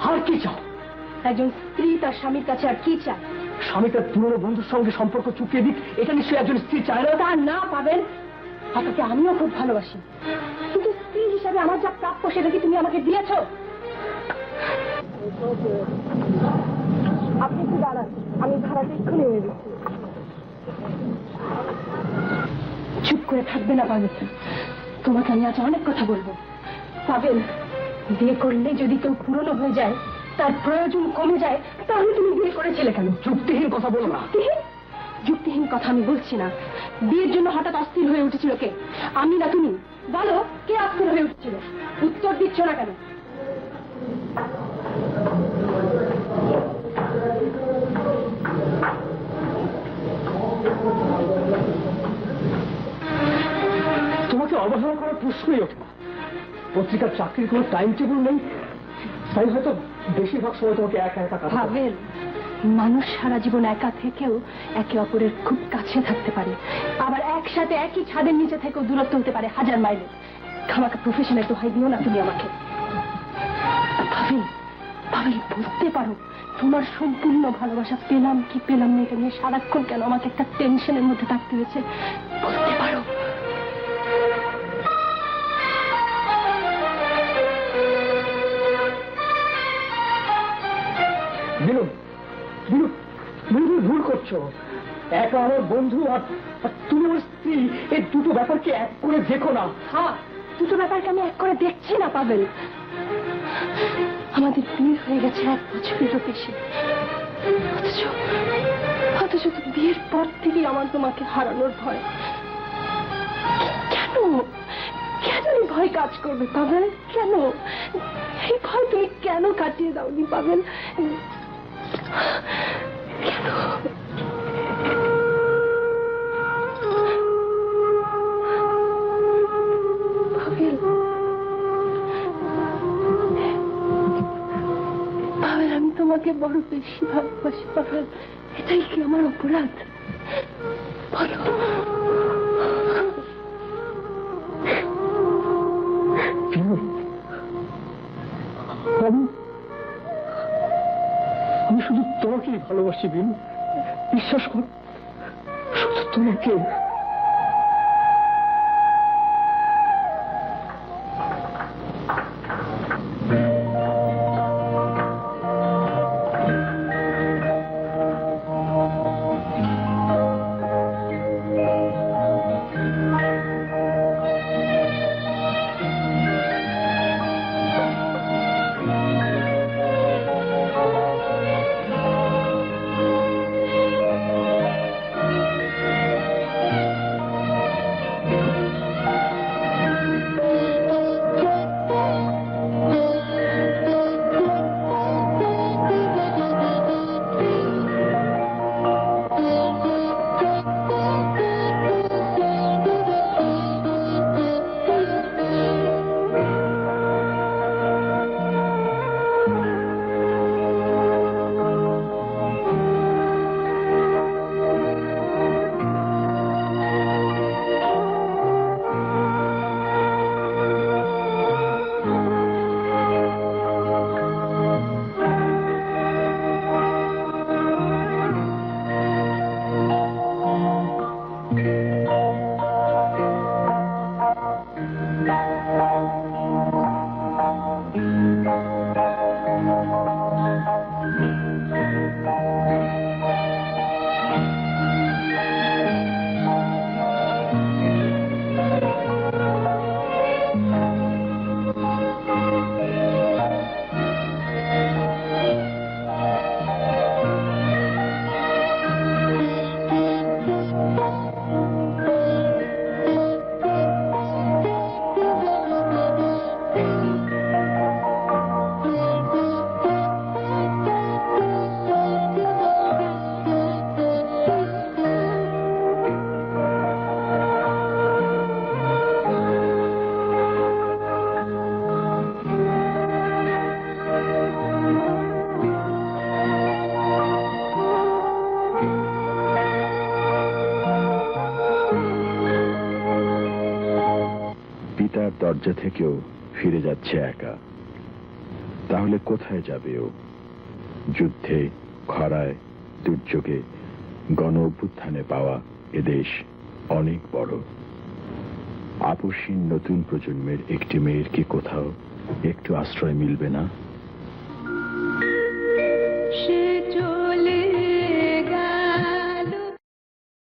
আর কি চাও? একজন স্ত্রী তার স্বামীর কাছে আর কি চায়? স্বামী তার পুরনো বন্ধুর সঙ্গে সম্পর্ক চুকিয়ে দিক, এটা নিশ্চয়ই একজন স্ত্রী চায় না। তা না পাবেন, আপনাকে আমিও খুব ভালোবাসি, কিন্তু স্ত্রী হিসাবে আমার যা প্রাপ্য সেটা কি তুমি আমাকে দিয়েছ? আপনি একটু দাঁড়ান, আমি ভাড়াটা এক্ষুনি এনে দিচ্ছি। চুপ করে থাকবে না পাবেন, তোমাকে আমি আজ অনেক কথা বলবো। পাবেন, বিয়ে করলে যদি কেউ পুরনো হয়ে যায়, তার প্রয়োজন কমে যায়, তাহলে তুমি বিয়ে করেছিলে কেন? যুক্তিহীন কথা বলো না। যুক্তিহীন কথা আমি বলছি না। বিয়ের জন্য হঠাৎ অস্থির হয়ে উঠেছিল কে? আমি না তুমি? বলো, কে অস্থির হয়ে উঠছিল? উত্তর দিচ্ছ না কেন? তোমাকে অবহেলা করার প্রশ্নই ওঠে না। পত্রিকার চাকরির কোনো টাইম টেবিল নেই, তাই হয়তো বেশিরভাগ সময় তোমাকে একা একা কাটাতে হয়। ভাবেন, মানুষ সারা জীবন একা থেকেও একে অপরের খুব কাছে থাকতে পারে, আবার একসাথে একই ছাদের নিচে থেকেও দূরত্ব হতে পারে হাজার মাইলে। আমাকে প্রফেশনের দোহাই দিও না তুমি আমাকে। ভাবেন, ভাবেন, বুঝতে পারো তোমার সম্পূর্ণ ভালোবাসা পেলাম কি পেলাম না এটা নিয়ে সারাক্ষণ কেন আমাকে একটা টেনশনের মধ্যে থাকতে হয়েছে, বুঝতে পারো? বিনু, বিনু, বিনু, ভুল করছো। একা আমার বন্ধু আর তুমি আমার স্ত্রী, এই দুটো ব্যাপারকে এক করে দেখো না। হ্যাঁ, দুটো ব্যাপারকে আমি এক করে দেখছি না পাবেন। আমাদের বিয়ে হয়ে গেছে 1 বছরেরও বেশি, অথচ তো বিয়ের পর থেকেই আমার তোমাকে হারানোর ভয়। কেন কেন এই ভয় কাজ করবে পাবেন? কেন এই ভয় তুমি কেন কাটিয়ে দাওনি পাবেন? কেন? পাবেন, পাবেন, আমি তোমাকে বড় বেশি ভালোবাসি পাবেন। এটাই কি আমার অপরাধ? বলো। আমি শুধু তোমাকেই ভালোবাসি বিনু, বিশ্বাস কর, শুধু তোমাকে। লজ্জা থেকেও ফিরে যাচ্ছে একা। তাহলে কোথায় যাবে ও? যুদ্ধে, খরায়, দুর্যোগে, গণ অভ্যুত্থানে পাওয়া এদেশ অনেক বড়। আপসহীন নতুন প্রজন্মের একটি মেয়ের কি কোথাও একটু আশ্রয় মিলবে না?